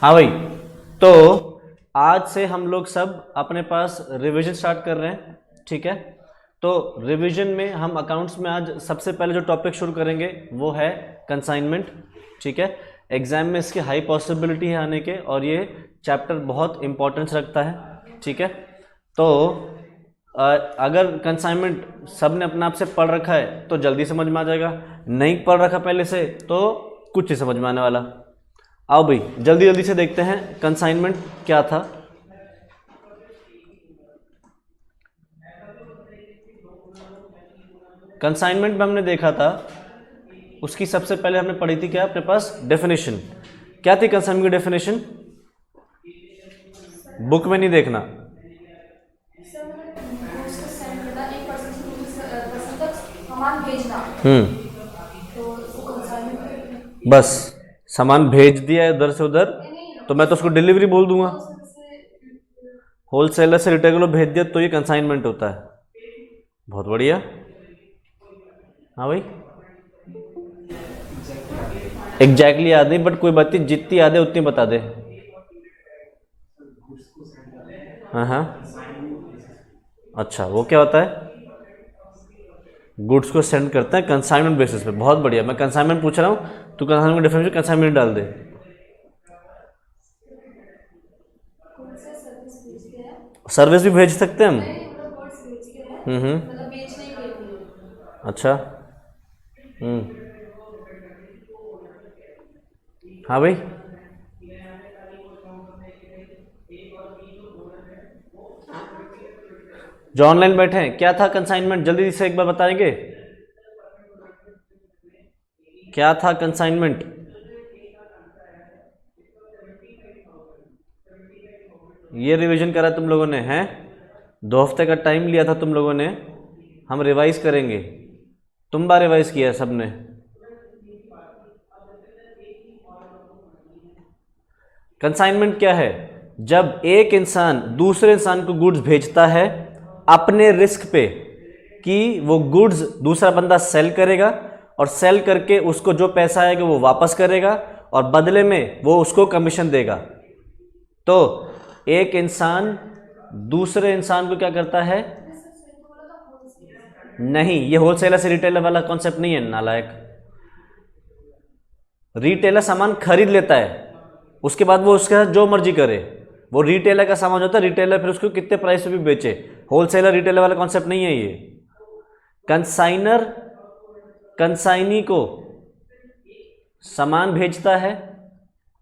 हाँ भाई, तो आज से हम लोग सब अपने पास रिवीजन स्टार्ट कर रहे हैं, ठीक है। तो रिवीजन में हम अकाउंट्स में आज सबसे पहले जो टॉपिक शुरू करेंगे वो है कंसाइनमेंट, ठीक है। एग्जाम में इसकी हाई पॉसिबिलिटी है आने के, और ये चैप्टर बहुत इंपॉर्टेंस रखता है, ठीक है। तो अगर कंसाइनमेंट सब ने अपने आप से पढ़ रखा है तो जल्दी समझ में आ जाएगा, नहीं पढ़ रखा पहले से तो कुछ नहीं समझ में आने वाला। आओ भाई जल्दी जल्दी से देखते हैं कंसाइनमेंट क्या था। कंसाइनमेंट में हमने देखा था, उसकी सबसे पहले हमने पढ़ी थी क्या अपने पास डेफिनेशन। क्या थी कंसाइनमेंट की डेफिनेशन? बुक में नहीं देखना, बस सामान भेज दिया है उधर से उधर तो मैं तो उसको डिलीवरी बोल दूंगा। होलसेलर से रिटेलर को भेज दिया तो ये कंसाइनमेंट होता है। बहुत बढ़िया। हाँ भाई एग्जैक्टली याद नहीं, बट कोई बात नहीं, जितनी याद है उतनी बता दे। हाँ हाँ, अच्छा वो क्या होता है? गुड्स को सेंड करते हैं कंसाइनमेंट बेसिस पे। बहुत बढ़िया, मैं कंसाइनमेंट पूछ रहा हूँ, तू कंसाइनमेंट डेफिनेशन कंसाइनमेंट डाल दे। सर्विस भी भेज सकते हैं हम। अच्छा हाँ भाई जो ऑनलाइन बैठे हैं, क्या था कंसाइनमेंट? जल्दी से एक बार बताएंगे क्या था कंसाइनमेंट? ये रिवीजन करा तुम लोगों ने, हैं 2 हफ्ते का टाइम लिया था तुम लोगों ने, हम रिवाइज करेंगे। तुम बार रिवाइज किया है सबने? कंसाइनमेंट क्या है? जब एक इंसान दूसरे इंसान को गुड्स भेजता है अपने रिस्क पे कि वो गुड्स दूसरा बंदा सेल करेगा, और सेल करके उसको जो पैसा आएगा वो वापस करेगा, और बदले में वो उसको कमीशन देगा। तो एक इंसान दूसरे इंसान को क्या करता है? नहीं, ये होलसेलर से रिटेलर वाला कॉन्सेप्ट नहीं है नालायक। रिटेलर सामान खरीद लेता है, उसके बाद वो उसके साथ जो मर्जी करे, वो रिटेलर का सामान होता है, रिटेलर फिर उसको कितने प्राइस पे भी बेचे। होलसेलर रिटेलर वाला कॉन्सेप्ट नहीं है ये। कंसाइनर कंसाइनी को सामान भेजता है,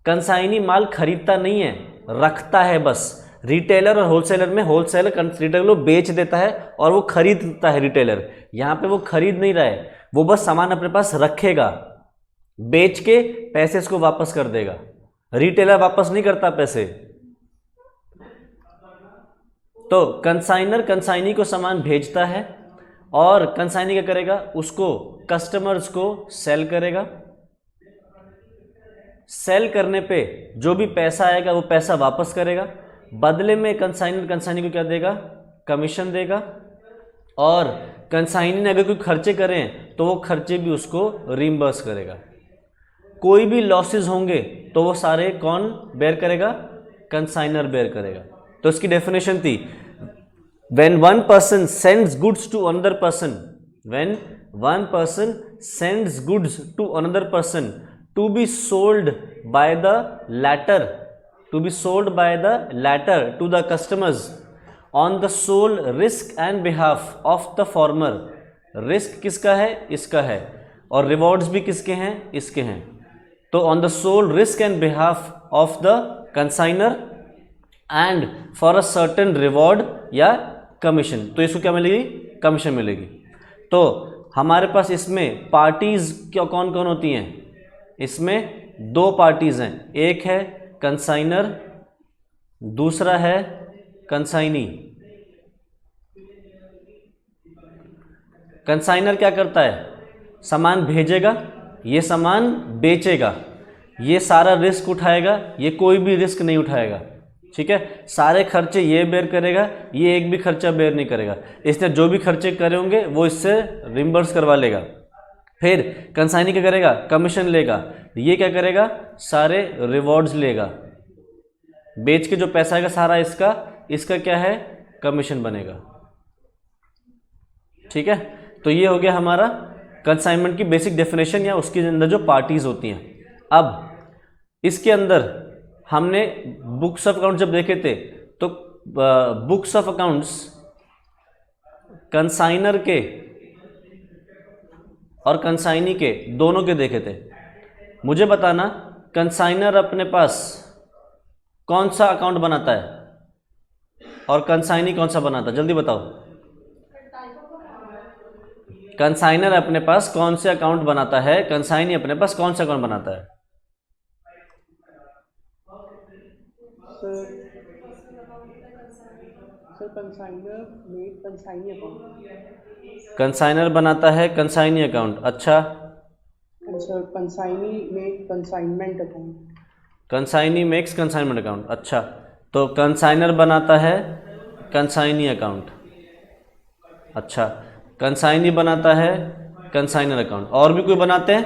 कंसाइनी माल खरीदता नहीं है, रखता है बस। रिटेलर और होलसेलर में होलसेलर रिटेलर को बेच देता है और वो खरीदता है रिटेलर। यहाँ पे वो खरीद नहीं रहा है, वो बस सामान अपने पास रखेगा, बेच के पैसे इसको वापस कर देगा। रिटेलर वापस नहीं करता पैसे। तो कंसाइनर कंसाइनी को सामान भेजता है, और कंसाइनी क्या करेगा? उसको कस्टमर्स को सेल करेगा। सेल करने पे जो भी पैसा आएगा वो पैसा वापस करेगा, बदले में कंसाइनर कंसाइनी को क्या देगा? कमीशन देगा। और कंसाइनी ने अगर कोई खर्चे करें तो वो खर्चे भी उसको रिम्बर्स करेगा। कोई भी लॉसेस होंगे तो वो सारे कौन बेयर करेगा? कंसाइनर बेयर करेगा। तो इसकी डेफिनेशन थी, when one person sends goods to another person, when one person sends goods to another person to be sold by the latter to the customers on the sole risk and behalf of the former। Risk किसका है? इसका है, और rewards भी किसके हैं? इसके हैं। तो on the sole risk and behalf of the consignor and for a certain reward या कमीशन। तो इसको क्या मिलेगी? कमीशन मिलेगी। तो हमारे पास इसमें पार्टीज क्या कौन कौन होती हैं? इसमें 2 पार्टीज हैं, एक है कंसाइनर, दूसरा है कंसाइनी। कंसाइनर क्या करता है? सामान भेजेगा, ये सामान बेचेगा, ये सारा रिस्क उठाएगा, ये कोई भी रिस्क नहीं उठाएगा, ठीक है। सारे खर्चे ये बेयर करेगा, ये एक भी खर्चा बेयर नहीं करेगा। इसने जो भी खर्चे करे होंगे वो इससे रिम्बर्स करवा लेगा। फिर कंसाइनी क्या करेगा? कमीशन लेगा। ये क्या करेगा? सारे रिवॉर्ड्स लेगा। बेच के जो पैसा आएगा सारा इसका, इसका क्या है, कमीशन बनेगा। ठीक है, तो ये हो गया हमारा कंसाइनमेंट की बेसिक डेफिनेशन या उसके अंदर जो पार्टीज होती हैं। अब इसके अंदर हमने बुक्स ऑफ अकाउंट जब देखे थे तो बुक्स ऑफ अकाउंट्स कंसाइनर के और कंसाइनी के दोनों के देखे थे। मुझे बताना कंसाइनर अपने पास कौन सा अकाउंट बनाता है और कंसाइनी कौन सा बनाता है, जल्दी बताओ। कंसाइनर अपने पास कौन से अकाउंट बनाता है, कंसाइनी अपने पास कौन सा अकाउंट बनाता है? कंसाइनर बनाता है कंसाइनी अकाउंट। अच्छा, कंसाइनी में consignment account. Consignee makes consignment account. अच्छा, तो कंसाइनर बनाता है कंसाइनी अकाउंट। अच्छा, कंसाइनी बनाता है कंसाइनर अकाउंट। और भी कोई बनाते हैं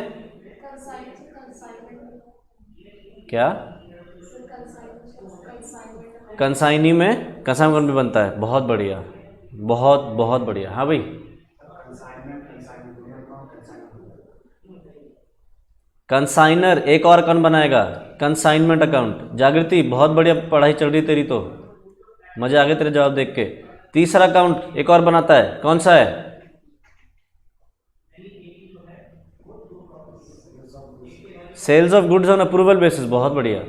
क्या? कंसाइनी में कंसाइनमेंट अकाउंट भी बनता है। बहुत बढ़िया, बहुत बहुत बढ़िया। हाँ भाई, कंसाइनर एक और अकाउंट बनाएगा, कंसाइनमेंट अकाउंट। जागृति, बहुत बढ़िया पढ़ाई चल रही तेरी तो, मजा आ गया तेरे जवाब देख के। तीसरा अकाउंट एक और बनाता है, कौन सा है? Sales of goods on approval basis. बहुत बढ़िया,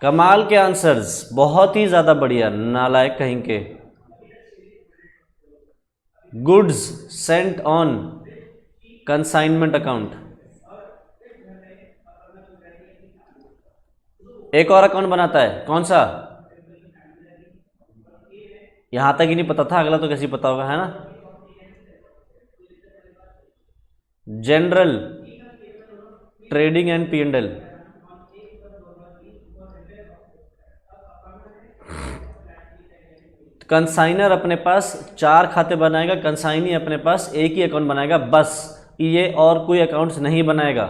कमाल के आंसर्स, बहुत ही ज्यादा बढ़िया, नालायक कहीं के। Goods Saint on consignment account. एक और अकाउंट बनाता है, कौन सा? यहां तक ही नहीं पता था, अगला तो कैसे पता होगा, है ना? General trading and P&L। Consignor अपने पास 4 खाते बनाएगा, कंसाइनी अपने पास एक ही अकाउंट बनाएगा बस, ये और कोई अकाउंट्स नहीं बनाएगा।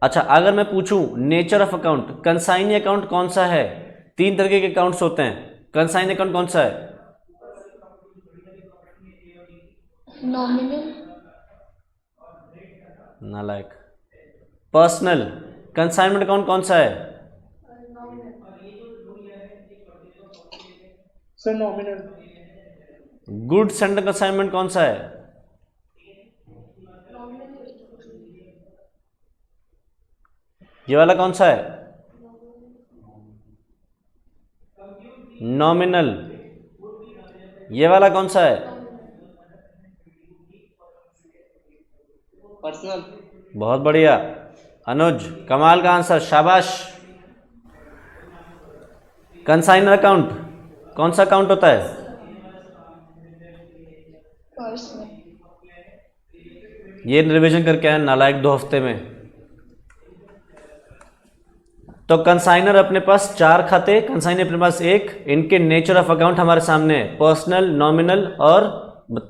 अच्छा, अगर मैं पूछूं nature of account, consignee account कौन सा है? 3 तरह के अकाउंट्स होते हैं, कंसाइनी अकाउंट कौन सा है? नॉमिनल। नालायक। पर्सनल। कंसाइनमेंट अकाउंट कौन सा है? Sir nominal. Goods and consignment कौन सा है? ये वाला कौन सा है? नॉमिनल। ये वाला कौन सा है? पर्सनल। बहुत बढ़िया अनुज, कमाल का आंसर, शाबाश। कंसाइनर अकाउंट कौन सा अकाउंट होता है? पर्सनल। ये रिवीजन करके आए नालायक 2 हफ्ते में। तो कंसाइनर अपने पास 4 खाते, कंसाइनर अपने पास एक, इनके नेचर ऑफ अकाउंट हमारे सामने है, पर्सनल, नॉमिनल और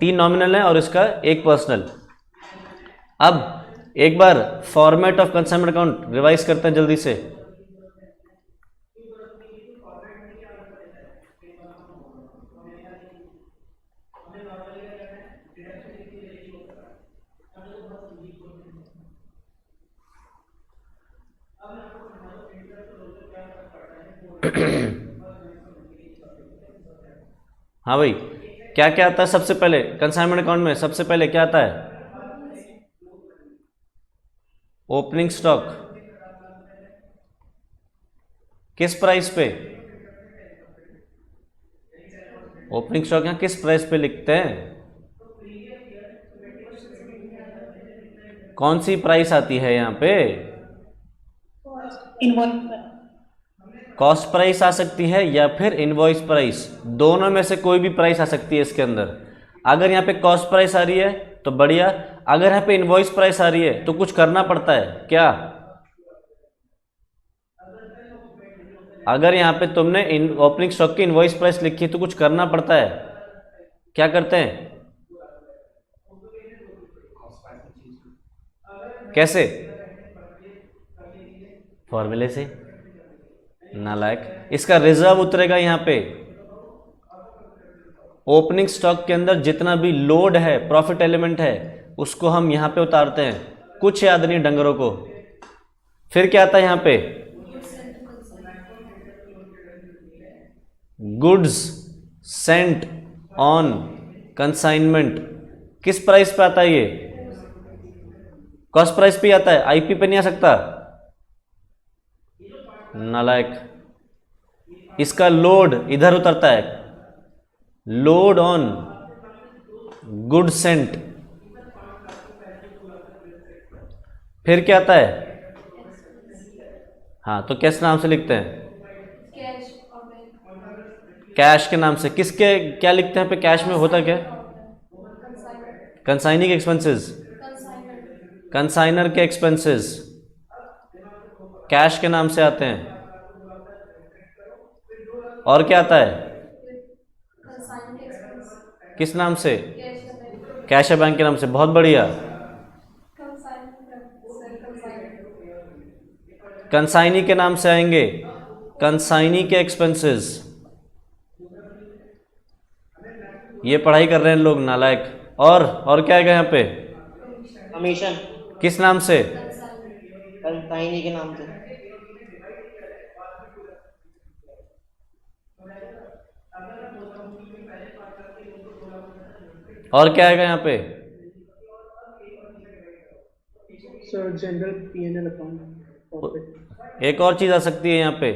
3 नॉमिनल है और इसका एक पर्सनल। अब एक बार format of consignment account revise करते हैं जल्दी से। हाँ भाई, क्या क्या आता है सबसे पहले कंसाइनमेंट अकाउंट में? सबसे पहले क्या आता है? Opening stock. किस प्राइस पे? ओपनिंग स्टॉक यहाँ किस प्राइस पे लिखते हैं? कौन सी प्राइस आती है यहाँ पे? कॉस्ट प्राइस आ सकती है या फिर इनवॉइस प्राइस, दोनों में से कोई भी प्राइस आ सकती है इसके अंदर। अगर यहाँ पे कॉस्ट प्राइस आ रही है तो बढ़िया, अगर यहाँ पे इनवॉइस प्राइस आ रही है तो कुछ करना पड़ता है क्या? अगर यहाँ पे तुमने ओपनिंग स्टॉक की इनवॉइस प्राइस लिखी है तो कुछ करना पड़ता है, क्या करते हैं? कैसे? फॉर्मूले से। नालायक। इसका रिजर्व उतरेगा यहाँ पे। ओपनिंग स्टॉक के अंदर जितना भी लोड है, प्रॉफिट एलिमेंट है, उसको हम यहाँ पे उतारते हैं। कुछ याद नहीं डंगरों को। फिर क्या आता है यहाँ पे? Goods Saint on consignment. किस प्राइस पे आता है ये? कॉस्ट प्राइस पे आता है, आईपी पे नहीं आ सकता। नालायक। इसका लोड इधर उतरता है, लोड ऑन गुड सेंट। फिर क्या आता है? हाँ, तो किस नाम से लिखते हैं? कैश के नाम से। किसके क्या लिखते हैं पे? कैश में होता क्या? कंसाइनिंग एक्सपेंसेस, कंसाइनर के एक्सपेंसेस कैश के नाम से आते हैं। और क्या आता है? किस नाम से? कैश है बैंक के नाम से। बहुत बढ़िया। कंसाइनी के नाम से आएंगे, कंसाइनी के एक्सपेंसेस। ये पढ़ाई कर रहे हैं लोग, नालायक। और क्या आएगा यहाँ पे? कमीशन, किस नाम से? कंसाइनी के नाम से। और क्या आएगा यहाँ पे? Sir general P&L account. एक और चीज आ सकती है यहाँ पे।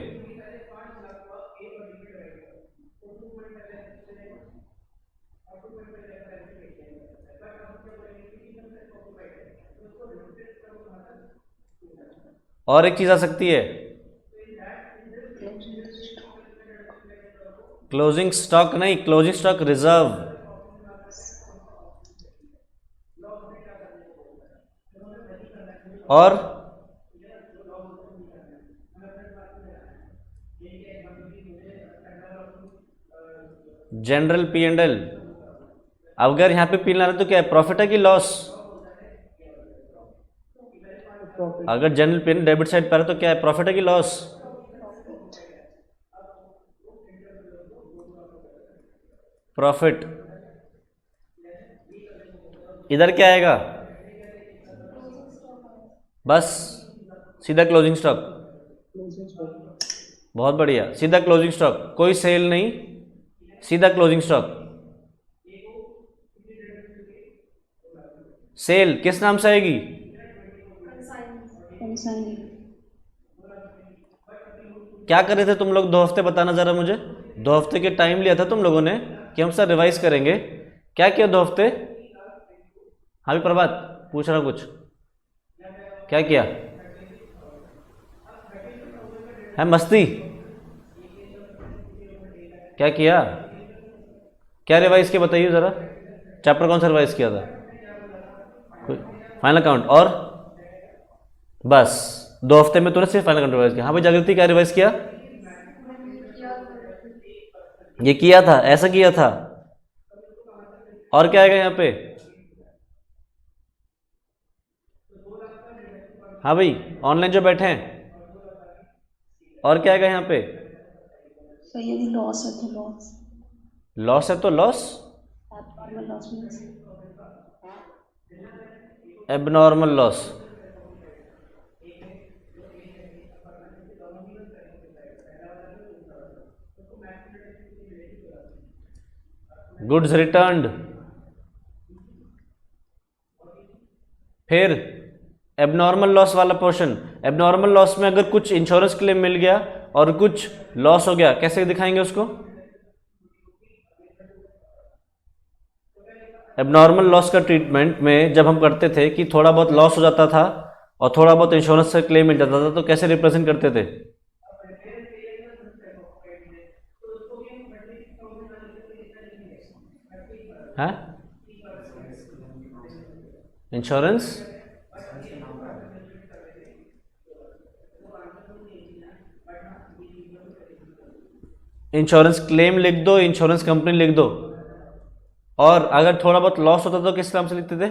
और एक चीज आ सकती है, क्लोजिंग स्टॉक नहीं, क्लोजिंग स्टॉक रिजर्व। और जनरल P&L। अगर यहाँ पे पी ना रहे तो क्या है? प्रॉफिट है कि लॉस? अगर जनरल P&L डेबिट साइड पर है तो क्या है? प्रॉफिट है कि लॉस? प्रॉफिट। इधर क्या आएगा? बस सीधा क्लोजिंग स्टॉक। बहुत बढ़िया, सीधा क्लोजिंग स्टॉक, कोई सेल नहीं, सीधा क्लोजिंग स्टॉक। सेल किस नाम से आएगी? क्या कर रहे थे तुम लोग 2 हफ्ते? बताना जरा मुझे। 2 हफ्ते के टाइम लिया था तुम लोगों ने कि हम सर रिवाइज करेंगे। क्या किया 2 हफ्ते? हाँ भी प्रभात पूछ रहा कुछ। क्या किया है? मस्ती क्या किया? क्या रिवाइज किया बताइए जरा। चैप्टर कौन सा रिवाइज किया था? Final account. और बस 2 हफ्ते में तूने सिर्फ फाइनल अकाउंट रिवाइज किया। हाँ भाई जागृति, क्या रिवाइज किया? ये किया था, ऐसा किया था। और क्या आएगा यहाँ पे? हाँ भाई ऑनलाइन जो बैठे हैं, और क्या आएगा यहाँ पे? सर यदि लॉस है तो लॉस। लॉस है तो loss. Loss means abnormal loss. Goods returned. फिर एबनॉर्मल लॉस वाला पोर्शन। एबनॉर्मल लॉस में अगर कुछ इंश्योरेंस क्लेम मिल गया और कुछ लॉस हो गया, कैसे दिखाएंगे उसको? एबनॉर्मल लॉस का ट्रीटमेंट में जब हम करते थे कि थोड़ा बहुत लॉस हो जाता था और थोड़ा बहुत इंश्योरेंस से क्लेम मिल जाता था, तो कैसे रिप्रेजेंट करते थे? हैं? इंश्योरेंस इंश्योरेंस क्लेम लिख दो, इंश्योरेंस कंपनी लिख दो। और अगर थोड़ा बहुत लॉस होता तो किस नाम से लिखते थे?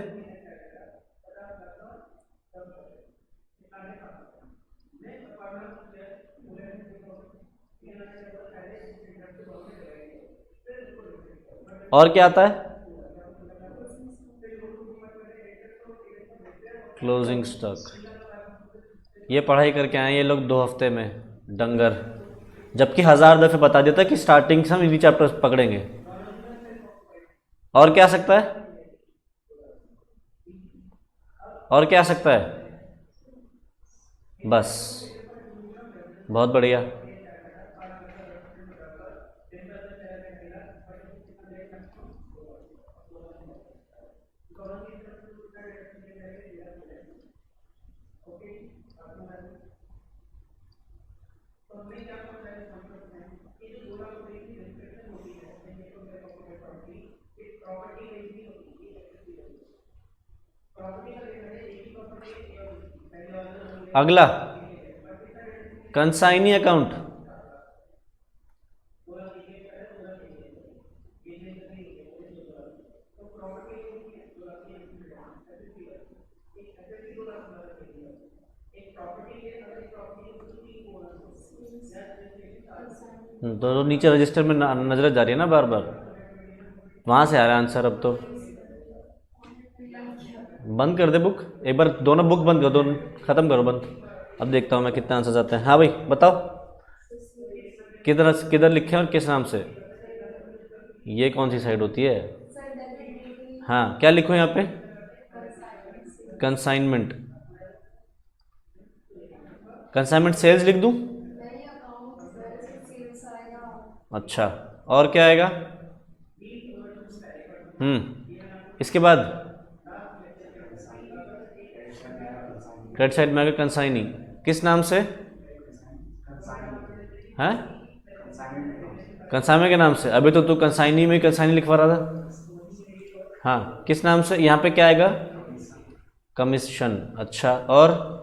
और क्या आता है? Closing stock. ये पढ़ाई करके आए ये लोग 2 हफ्ते में, डंगर, जबकि 1000 दफे बता देता है कि स्टार्टिंग से हम इन्हीं चैप्टर पकड़ेंगे। और क्या आ सकता है? और क्या आ सकता है? बस, बहुत बढ़िया। अगला, कंसाइनी अकाउंट। तो नीचे रजिस्टर में नजर जा रही है ना बार बार, वहां से आ रहा है आंसर। अब तो बंद कर दे बुक एक बार, दोनों बुक बंद कर, दोनों खत्म करो बंद। अब देखता हूँ मैं कितने आंसर आते हैं। हाँ भाई बताओ, किधर किधर लिखे हैं और किस नाम से? ये कौन सी साइड होती है? हाँ, क्या लिखो यहाँ पे? कंसाइनमेंट। कंसाइनमेंट सेल्स लिख दूँ? अच्छा, और क्या आएगा? इसके बाद क्रेडिट साइड में आएगा कंसाइनी। किस नाम से? हैं? कंसाइनमेंट के नाम से। अभी तो तू कंसाइनी में कंसाइनी लिखवा रहा था। हाँ, किस नाम से? यहाँ पे क्या आएगा? कमीशन। अच्छा, और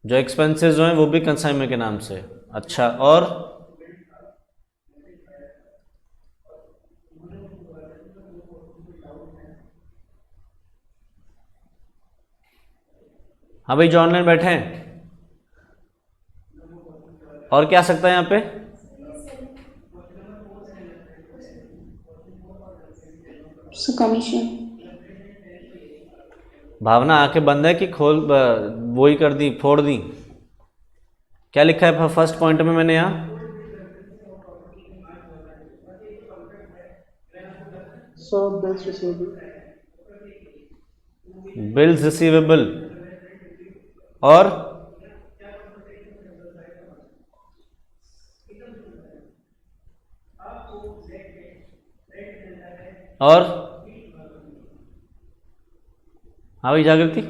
जो एक्सपेंसेस जो हैं वो भी कंसाइनमेंट के नाम से। अच्छा, और हाँ भाई जो ऑनलाइन बैठे हैं, और क्या आ सकता है यहाँ पे? कमीशन। भावना आंखें बंद है कि खोल, वो ही कर दी, फोड़ दी? क्या लिखा है फर्स्ट पॉइंट में मैंने यहाँ? So bills receivable. Bills receivable. और और हाँ भाई जागृति,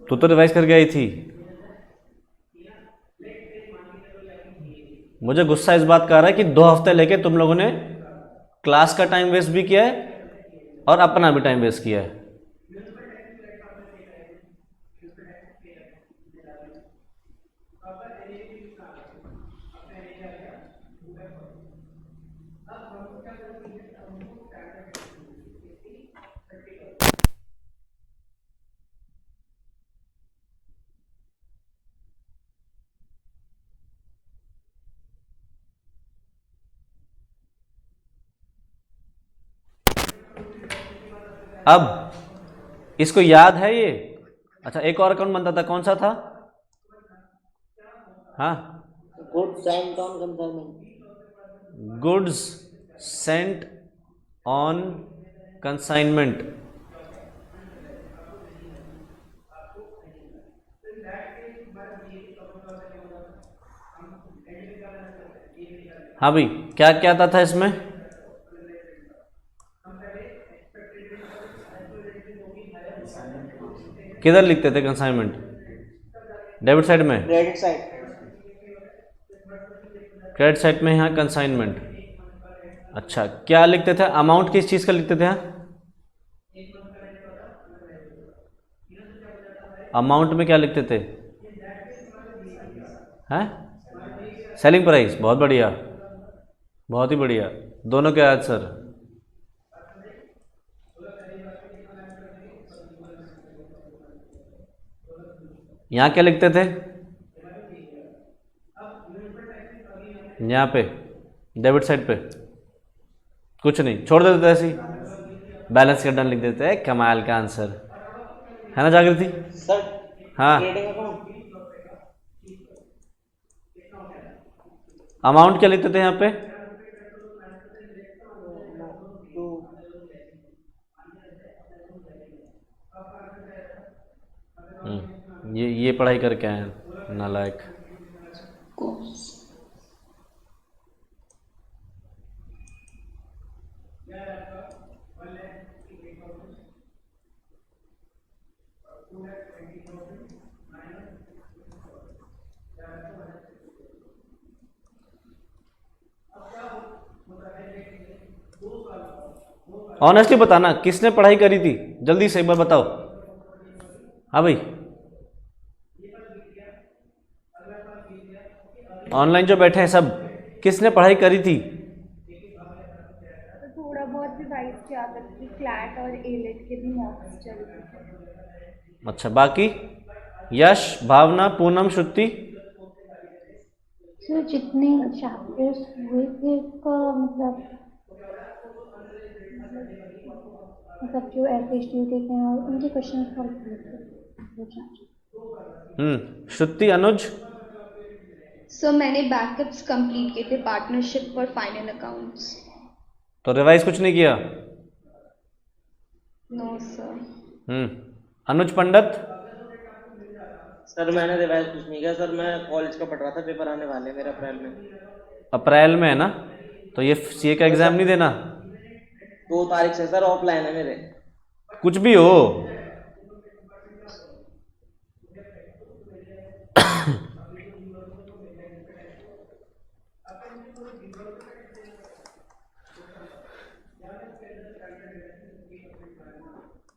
तू तो रिवाइज करके आई थी। मुझे गुस्सा इस बात का आ रहा है कि 2 हफ्ते लेके तुम लोगों ने क्लास का टाइम वेस्ट भी किया है और अपना भी टाइम वेस्ट किया है। अब इसको याद है ये? अच्छा, एक और अकाउंट बनता था, कौन सा था? हाँ, goods Saint on consignment. Goods Saint on consignment. हाँ भाई, क्या क्या आता था इसमें? किधर लिखते थे कंसाइनमेंट? डेबिट साइड में? Credit side. क्रेडिट साइड में यहाँ कंसाइनमेंट। अच्छा, क्या लिखते थे? अमाउंट किस चीज़ का लिखते थे यहाँ? अमाउंट में क्या लिखते थे? हैं? Selling price. बहुत बढ़िया, बहुत ही बढ़िया, दोनों के आंसर। यहाँ क्या लिखते थे, यहाँ पे डेबिट साइड पे कुछ नहीं, छोड़ देते थे ऐसे ही, बैलेंस का डन लिख देते हैं। कमाल का आंसर है ना जागृति? सर हाँ, ट्रेडिंग अकाउंट अमाउंट क्या लिखते थे यहाँ पे? ये पढ़ाई करके आए हैं नालायक। Course. ऑनेस्टली बताना किसने पढ़ाई करी थी, जल्दी से एक बार बताओ। हाँ भाई, ऑनलाइन जो बैठे हैं सब, किसने पढ़ाई करी थी? थोड़ा बहुत रिवाइज किया करती, क्लैट और एलेट के भी मॉक्स चल रहे थे। अच्छा, बाकी यश, भावना, पूनम, श्रुति? सर जितने चैप्टर्स हुए थे उसका मतलब जो FHD के थे और उनके क्वेश्चन सॉल्व किए थे। श्रुति, अनुज? सर मैंने बैकअप्स कंप्लीट किए थे पार्टनरशिप फॉर फाइनल अकाउंट्स। तो रिवाइज कुछ नहीं किया? No sir. Anuj Pandit? Sir मैंने रिवाइज कुछ नहीं किया सर, मैं कॉलेज का पढ़ रहा था, पेपर आने वाले हैं मेरे अप्रैल में। अप्रैल में है ना? तो ये सीए का एग्जाम नहीं देना? 2 तारीख से सर ऑफलाइन है मेरे। कुछ भी हो,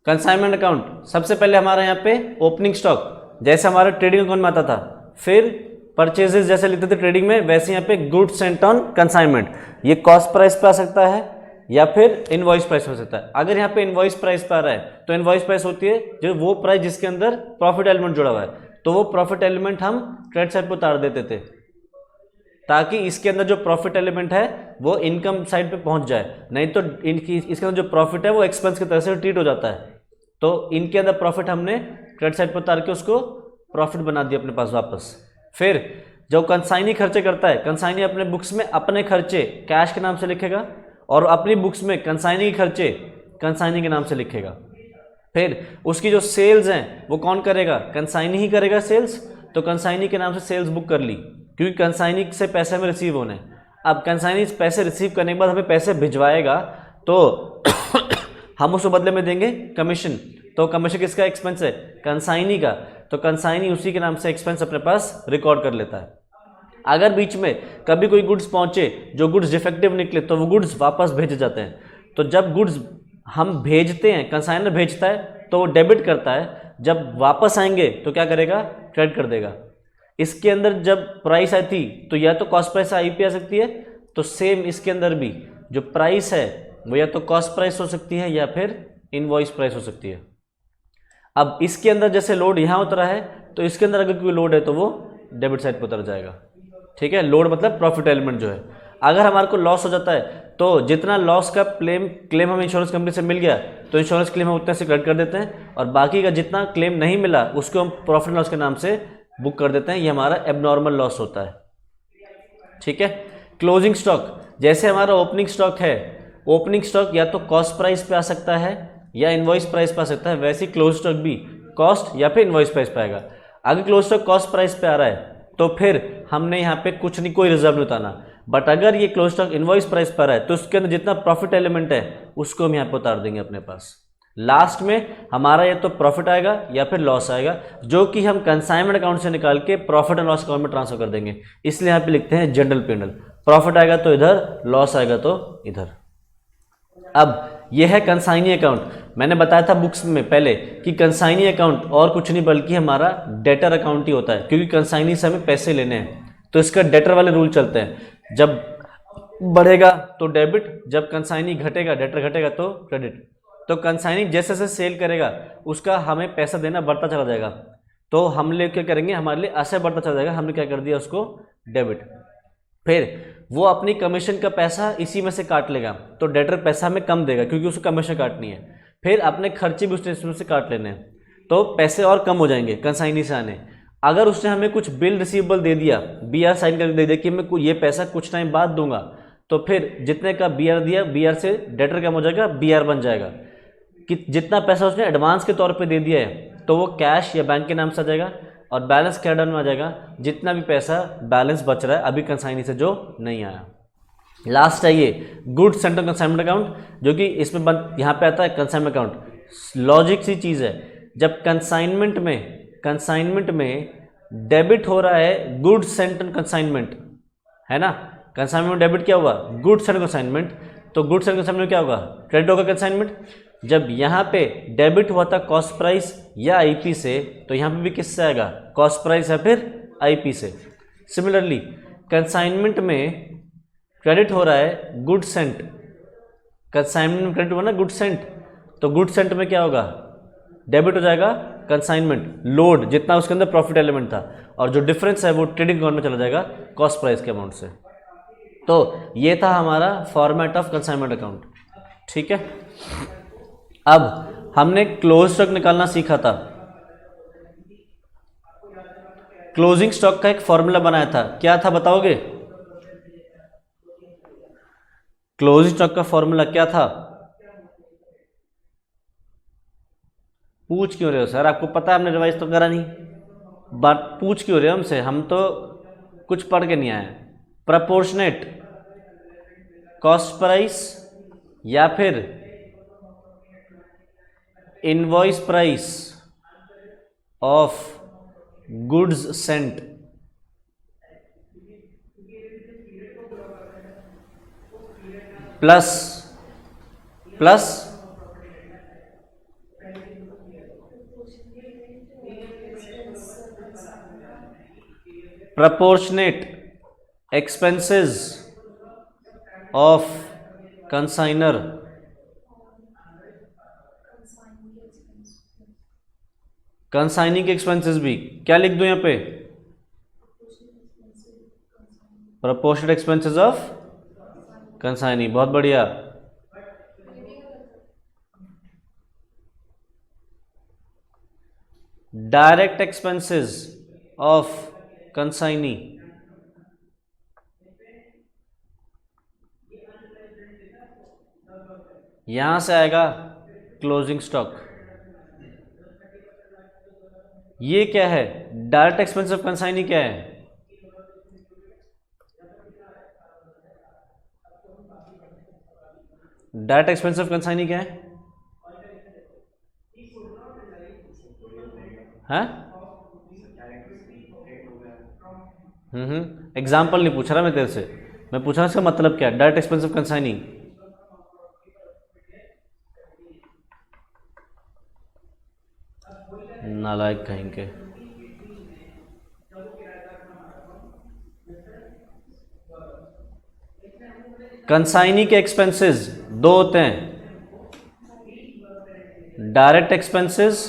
कंसाइनमेंट अकाउंट सबसे पहले हमारा यहाँ पे ओपनिंग स्टॉक, जैसे हमारा ट्रेडिंग अकाउंट में आता था, फिर परचेजेस जैसे लिखते थे ट्रेडिंग में, वैसे यहाँ पे गुड्स सेंट ऑन कंसाइनमेंट। ये कॉस्ट प्राइस पे आ सकता है या फिर इनवॉइस प्राइस हो सकता है। अगर यहाँ पे इनवॉइस प्राइस पे आ रहा है तो इनवॉइस प्राइस होती है जो वो प्राइस जिसके अंदर प्रॉफिट एलिमेंट जुड़ा हुआ है, तो वो प्रॉफिट एलिमेंट हम क्रेडिट साइड पर उतार देते थे ताकि इसके अंदर जो प्रॉफिट एलिमेंट है वो इनकम साइड पे पहुंच जाए। नहीं तो इसके अंदर जो प्रॉफिट है वो एक्सपेंस की तरह से ट्रीट हो जाता है। तो इनके अंदर प्रॉफिट हमने क्रेडिट साइड पर उतार के उसको प्रॉफिट बना दिया अपने पास वापस। फिर जो कंसाइनी खर्चे करता है, कंसाइनी अपने बुक्स में अपने खर्चे कैश के नाम से लिखेगा और अपनी बुक्स में कंसाइनी के खर्चे कंसाइनी के नाम से लिखेगा। फिर उसकी जो सेल्स हैं वो कौन करेगा? कंसाइनी ही करेगा सेल्स। तो कंसाइनी के नाम से सेल्स बुक कर ली क्योंकि कंसाइनी से पैसे हमें रिसीव होने हैं। अब कंसाइनी पैसे रिसीव करने के बाद हमें पैसे भिजवाएगा तो हम उसको बदले में देंगे कमीशन। तो कमीशन किसका एक्सपेंस है? कंसाइनी का। तो कंसाइनी उसी के नाम से एक्सपेंस अपने पास रिकॉर्ड कर लेता है। अगर बीच में कभी कोई गुड्स पहुंचे जो गुड्स डिफेक्टिव निकले तो वो गुड्स वापस भेजे जाते हैं। तो जब गुड्स हम भेजते हैं, कंसाइनर भेजता है तो वो डेबिट करता है, जब वापस आएंगे तो क्या करेगा? क्रेडिट कर देगा। इसके अंदर जब प्राइस आई थी तो या तो कॉस्ट प्राइस आईपी आ सकती है, तो सेम इसके अंदर भी जो प्राइस है वो या तो कॉस्ट प्राइस हो सकती है या फिर इनवॉइस प्राइस हो सकती है। अब इसके अंदर जैसे लोड यहाँ उतरा है तो इसके अंदर अगर कोई लोड है तो वो डेबिट साइड पर उतर जाएगा। ठीक है, लोड मतलब प्रॉफिट एलिमेंट जो है। अगर हमारे को लॉस हो जाता है तो जितना लॉस का क्लेम हमें इंश्योरेंस कंपनी से मिल गया तो इंश्योरेंस क्लेम हम उतने से क्रेडिट कर देते हैं, और बाकी का जितना क्लेम नहीं मिला उसको हम प्रॉफिट लॉस के नाम से बुक कर देते हैं। ये हमारा एबनॉर्मल लॉस होता है। ठीक है। क्लोजिंग स्टॉक, जैसे हमारा ओपनिंग स्टॉक है, ओपनिंग स्टॉक या तो कॉस्ट प्राइस पे आ सकता है या इनवॉइस प्राइस पे आ सकता है, वैसे ही क्लोज स्टॉक भी कॉस्ट या फिर इनवॉइस प्राइस पे आएगा। अगर क्लोज स्टॉक कॉस्ट प्राइस पे आ रहा है तो फिर हमने यहाँ पे कुछ नहीं, कोई रिजर्व नहीं उतारना। बट अगर ये क्लोज स्टॉक इनवॉइस प्राइस पर है तो उसके अंदर जितना प्रॉफिट एलिमेंट है उसको हम यहाँ पे उतार देंगे अपने पास। लास्ट में हमारा या तो प्रॉफिट आएगा या फिर लॉस आएगा, जो कि हम कंसाइनमेंट अकाउंट से निकाल के प्रॉफिट एंड लॉस अकाउंट में ट्रांसफर कर देंगे। इसलिए यहाँ पे लिखते हैं जनरल P&L। प्रॉफिट आएगा तो इधर, लॉस आएगा तो इधर। अब यह है कंसाइनी अकाउंट। मैंने बताया था बुक्स में पहले कि कंसाइनी अकाउंट और कुछ नहीं बल्कि हमारा डेटर अकाउंट ही होता है, क्योंकि कंसाइनी से हमें पैसे लेने हैं तो इसका डेटर वाले रूल चलते हैं। जब बढ़ेगा तो डेबिट, जब कंसाइनी घटेगा, डेटर घटेगा तो क्रेडिट। तो कंसाइनी जैसे जैसे सेल करेगा उसका हमें पैसा देना बढ़ता चला जाएगा। तो हम लोग क्या करेंगे, हमारे लिए ऐसे बढ़ता चला जाएगा, हमने क्या कर दिया उसको डेबिट। फिर वो अपनी कमीशन का पैसा इसी में से काट लेगा, तो डेटर पैसा हमें कम देगा क्योंकि उसको कमीशन काटनी है। फिर अपने खर्चे भी उसने इसमें से काट लेने हैं, तो पैसे और कम हो जाएंगे कंसाइनी से आने। अगर उसने हमें कुछ बिल रिसीवेबल दे दिया, BR साइन करके दे दिया कि मैं ये पैसा कुछ टाइम बाद दूंगा, तो फिर जितने का BR दिया, BR से डेटर कम हो जाएगा, BR बन जाएगा। कि जितना पैसा उसने एडवांस के तौर पे दे दिया है तो वो कैश या बैंक के नाम से आ जाएगा, और बैलेंस क्या डाउन में आ जाएगा, जितना भी पैसा बैलेंस बच रहा है अभी कंसाइनी से जो नहीं आया। लास्ट है ये गुड्स सेंटर कंसाइनमेंट अकाउंट, जो कि इसमें यहाँ पे आता है कंसाइनमेंट अकाउंट। लॉजिक सी चीज़ है, जब कंसाइनमेंट में डेबिट हो रहा है गुड्स सेंटर कंसाइनमेंट, है ना, कंसाइनमेंट डेबिट क्या हुआ, गुड्स सेंटर कंसाइनमेंट, तो गुड्स सेंटर कंसाइनमेंट में क्या होगा, क्रेडिट होगा कंसाइनमेंट। जब यहाँ पे डेबिट हुआ था कॉस्ट प्राइस या IP से, तो यहाँ पे भी किससे आएगा, कॉस्ट प्राइस या फिर IP से। सिमिलरली कंसाइनमेंट में क्रेडिट हो रहा है गुड सेंट, कंसाइनमेंट में क्रेडिट हुआ ना गुड सेंट, तो गुड सेंट में क्या होगा, डेबिट हो जाएगा कंसाइनमेंट लोड, जितना उसके अंदर प्रॉफिट एलिमेंट था, और जो डिफरेंस है वो ट्रेडिंग अकाउंट में चला जाएगा कॉस्ट प्राइस के अमाउंट से। तो ये था हमारा फॉर्मेट ऑफ कंसाइनमेंट अकाउंट। ठीक है, अब हमने क्लोज स्टॉक निकालना सीखा था। क्लोजिंग स्टॉक का एक फॉर्मूला बनाया था, क्या था बताओगे, क्लोजिंग स्टॉक का फॉर्मूला क्या था? पूछ क्यों रहे हो सर, आपको पता है हमने रिवाइज तो करा नहीं, बट पूछ क्यों रहे हो हमसे, हम तो कुछ पढ़ के नहीं आए। प्रपोर्शनेट कॉस्ट प्राइस या फिर invoice price of goods Saint, plus proportionate expenses of consignor, consignee के एक्सपेंसेस भी क्या लिख दो यहाँ पे, proportionate expenses of कंसाइनी। बहुत बढ़िया। डायरेक्ट एक्सपेंसेस ऑफ कंसाइनी, यहां से आएगा क्लोजिंग स्टॉक। ये क्या है, डायरेक्ट एक्सपेंस ऑफ कंसाइनी क्या है, डायरेक्ट एक्सपेंस ऑफ कंसाइनी क्या है, हाँ? एग्जाम्पल नहीं पूछ रहा मैं तेरे से, मैं पूछ रहा इसका मतलब क्या है, डायरेक्ट एक्सपेंस ऑफ कंसाइनी। नालायक कहीं के। कंसाइनी के एक्सपेंसेस दो होते हैं, direct expenses,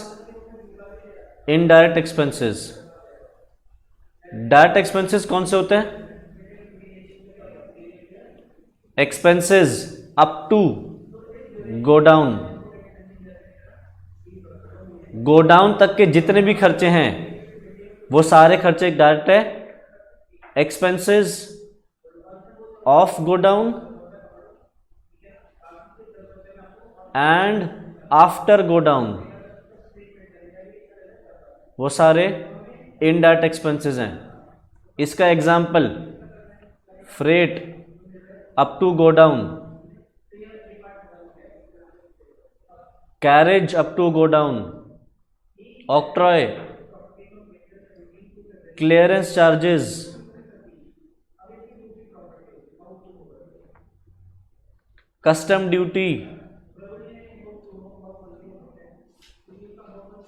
indirect expenses. Direct expenses कौन से होते हैं, expenses up to godown, godown तक के जितने भी खर्चे हैं वो सारे खर्चे डायरेक्ट है। Expenses of godown and after godown, वो सारे इनडायरेक्ट एक्सपेंसेस हैं। इसका example freight up to godown, carriage up to godown, octroi, clearance charges, custom duty,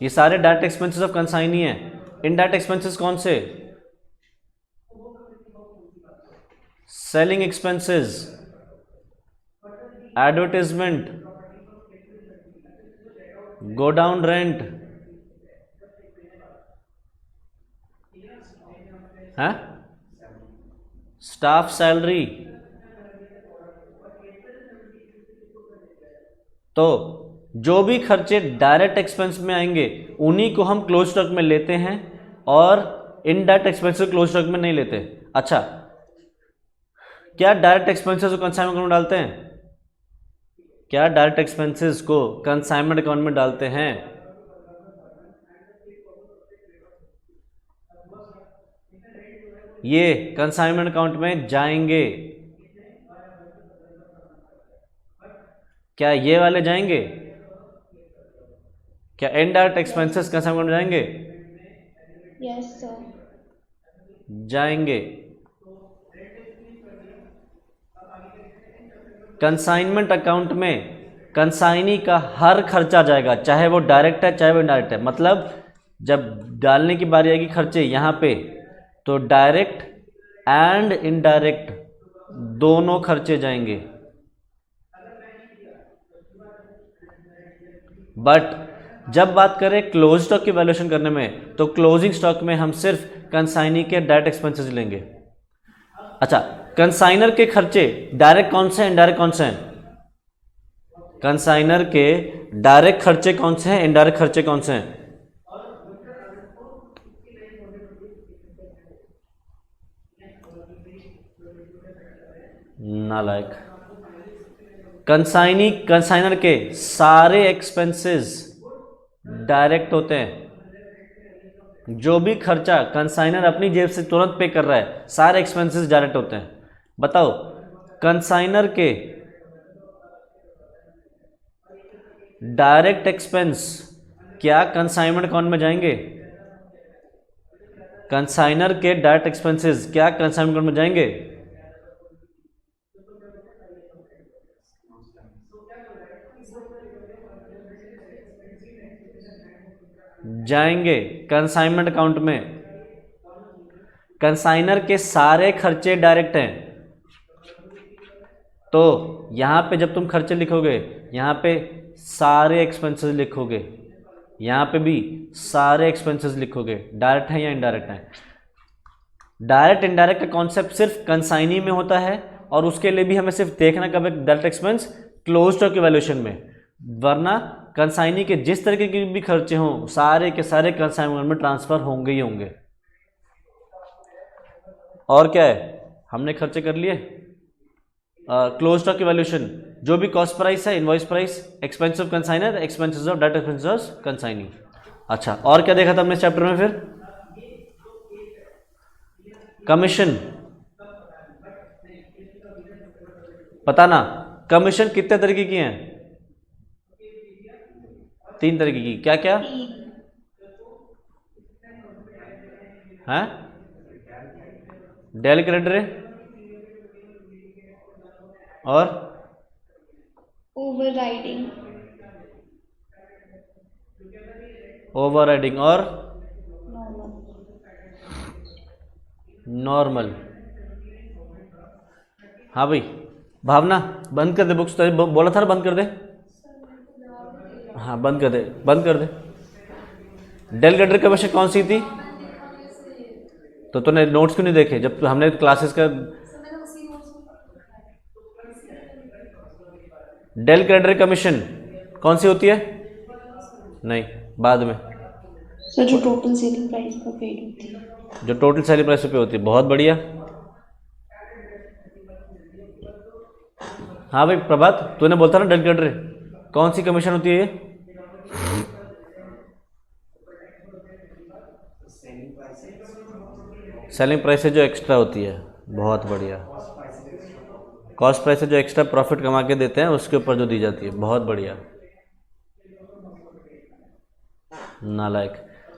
ये सारे डायरेक्ट एक्सपेंसेस ऑफ कंसाइनी है। इनडायरेक्ट एक्सपेंसेस कौन से, selling expenses, advertisement, godown rent, हैं? Staff salary. तो जो भी खर्चे डायरेक्ट एक्सपेंस में आएंगे उन्हीं को हम क्लोज स्टॉक में लेते हैं और इनडायरेक्ट एक्सपेंसेस क्लोज स्टॉक में नहीं लेते। अच्छा, क्या डायरेक्ट एक्सपेंसेस को कंसाइनमेंट अकाउंट में डालते हैं? क्या डायरेक्ट एक्सपेंसेस को कंसाइनमेंट अकाउंट में डालते हैं? ये कंसाइनमेंट अकाउंट में जाएंगे। क्या ये वाले जाएंगे? क्या इनडायरेक्ट एक्सपेंसेस कंसाइनमेंट में जाएंगे? Yes sir. जाएंगे। कंसाइनमेंट अकाउंट में कंसाइनी का हर खर्चा जाएगा, चाहे वो डायरेक्ट है चाहे वो इनडायरेक्ट है। मतलब जब डालने की बारी आएगी खर्चे यहाँ पे, तो डायरेक्ट एंड इनडायरेक्ट दोनों खर्चे जाएंगे। बट जब बात करें क्लोज स्टॉक की वैल्यूएशन करने में, तो क्लोजिंग स्टॉक में हम सिर्फ कंसाइनी के डायरेक्ट एक्सपेंसेस लेंगे। अच्छा, कंसाइनर के खर्चे डायरेक्ट कौन से हैं, इनडायरेक्ट कौन से हैं? कंसाइनर के डायरेक्ट खर्चे कौन से हैं, इनडायरेक्ट खर्चे कौन से हैं? नालायक। कंसाइनर के सारे एक्सपेंसेस डायरेक्ट होते हैं। जो भी खर्चा कंसाइनर अपनी जेब से तुरंत पे कर रहा है, सारे एक्सपेंसेस डायरेक्ट होते हैं। बताओ, कंसाइनर के डायरेक्ट एक्सपेंस क्या कंसाइनमेंट अकाउंट में जाएंगे? कंसाइनर के डायरेक्ट एक्सपेंसेस क्या कंसाइनमेंट अकाउंट में जाएंगे? जाएंगे कंसाइनमेंट अकाउंट में। कंसाइनर के सारे खर्चे डायरेक्ट हैं, तो यहां पे जब तुम खर्चे लिखोगे, यहां पे सारे एक्सपेंसेस लिखोगे, यहां पे भी सारे एक्सपेंसेस लिखोगे। डायरेक्ट है या इनडायरेक्ट है? डायरेक्ट इनडायरेक्ट का कॉन्सेप्ट सिर्फ कंसाइनी में होता है, और उसके लिए भी हमें सिर्फ देखना कब है डायरेक्ट एक्सपेंस क्लोज स्टॉक की वैल्यूएशन में, वरना कंसाइनी के जिस तरीके के भी खर्चे हों सारे के सारे कंसाइनमेंट में ट्रांसफर होंगे ही होंगे। और क्या है, हमने खर्चे कर लिए। क्लोज स्टॉक की वैल्यूएशन, जो भी कॉस्ट प्राइस है, invoice price, expense of consignor, expenses of direct expenses of consignee. अच्छा, और क्या देखा था हमने इस चैप्टर में? फिर कमीशन। पता ना कमीशन कितने तरीके की हैं? 3 तरीके की। क्या क्या है? डेल क्रेडिट और ओवरराइडिंग और नॉर्मल। हाँ भाई, भावना बंद कर दे बुक्स, तो बोला था ना बंद कर दे। हाँ बंद कर दे, बंद कर दे। डेल क्रेडिट कमीशन कौन सी थी? तो तूने नोट्स क्यों नहीं देखे जब हमने क्लासेस का? डेल क्रेडिट कमीशन कौन सी होती है? नहीं, बाद में। सर जो टोटल सेलिंग प्राइस पर पेड होती है। जो टोटल सेलिंग प्राइस पे होती है। बहुत बढ़िया। हाँ भाई प्रभात, तूने बोलता ना डेल क्रेडिट कौन सी कमीशन होती है? ये सेलिंग प्राइस से जो एक्स्ट्रा होती है। बहुत बढ़िया। कॉस्ट प्राइस से जो एक्स्ट्रा प्रॉफिट कमा के देते हैं उसके ऊपर जो दी जाती है। बहुत बढ़िया। नालायक।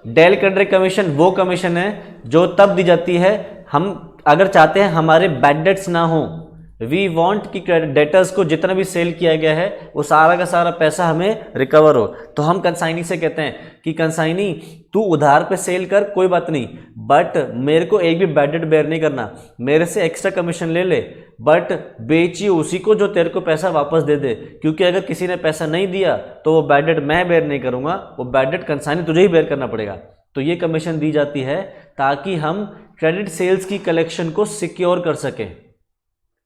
डेल क्रेडिट कमीशन वो कमीशन है जो तब दी जाती है हम अगर चाहते हैं हमारे बैड डेट्स ना हो। वी वांट कि डेटर्स को जितना भी सेल किया गया है वो सारा का सारा पैसा हमें रिकवर हो। तो हम कंसाइनी से कहते हैं कि कंसाइनी तू उधार पे सेल कर, कोई बात नहीं, बट मेरे को एक भी बैड डेट बेयर नहीं करना, मेरे से एक्स्ट्रा कमीशन ले ले, बट बेचिए उसी को जो तेरे को पैसा वापस दे दे, क्योंकि अगर किसी ने पैसा नहीं दिया तो वो बैड डेट मैं बेयर नहीं करूँगा, वो बैड डेट कंसाइनी तुझे ही बेयर करना पड़ेगा। तो ये कमीशन दी जाती है ताकि हम क्रेडिट सेल्स की कलेक्शन को सिक्योर कर सके।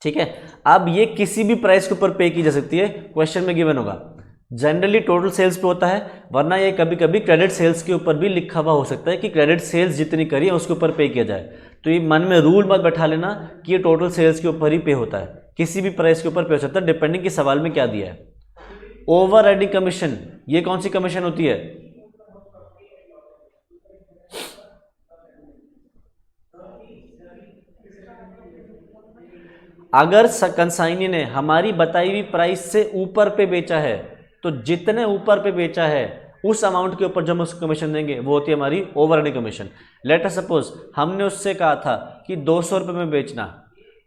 ठीक है, अब ये किसी भी प्राइस के ऊपर पे की जा सकती है, क्वेश्चन में गिवन होगा। जनरली टोटल सेल्स पे होता है, वरना ये कभी कभी क्रेडिट सेल्स के ऊपर भी लिखा हुआ हो सकता है कि क्रेडिट सेल्स जितनी करी है उसके ऊपर पे किया जाए। तो ये मन में रूल मत बैठा लेना कि ये टोटल सेल्स के ऊपर ही पे होता है, किसी भी प्राइस के ऊपर पे हो सकता है, डिपेंडिंग कि सवाल में क्या दिया है। ओवर राइडिंग कमीशन, ये कौन सी कमीशन होती है? अगर कंसाइनी ने हमारी बताई हुई प्राइस से ऊपर पे बेचा है तो जितने ऊपर पे बेचा है उस अमाउंट के ऊपर जो हम उसको कमीशन देंगे वो होती है हमारी over riding commission. Let us suppose हमने उससे कहा था कि 200 रुपये में बेचना,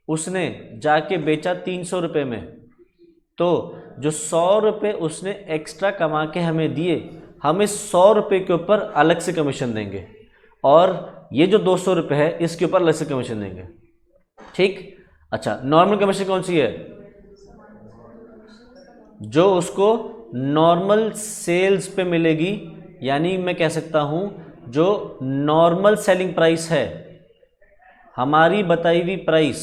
उसने जाके बेचा 300 रुपये में, तो जो 100 रुपये उसने एक्स्ट्रा कमा के हमें दिए, हम इस 100 रुपये के ऊपर अलग से कमीशन देंगे और ये जो 200 रुपये है इसके ऊपर अलग से कमीशन देंगे। ठीक, अच्छा, नॉर्मल कमीशन कौन सी है? जो उसको नॉर्मल सेल्स पे मिलेगी, यानी मैं कह सकता हूं जो नॉर्मल सेलिंग प्राइस है, हमारी बताई हुई प्राइस,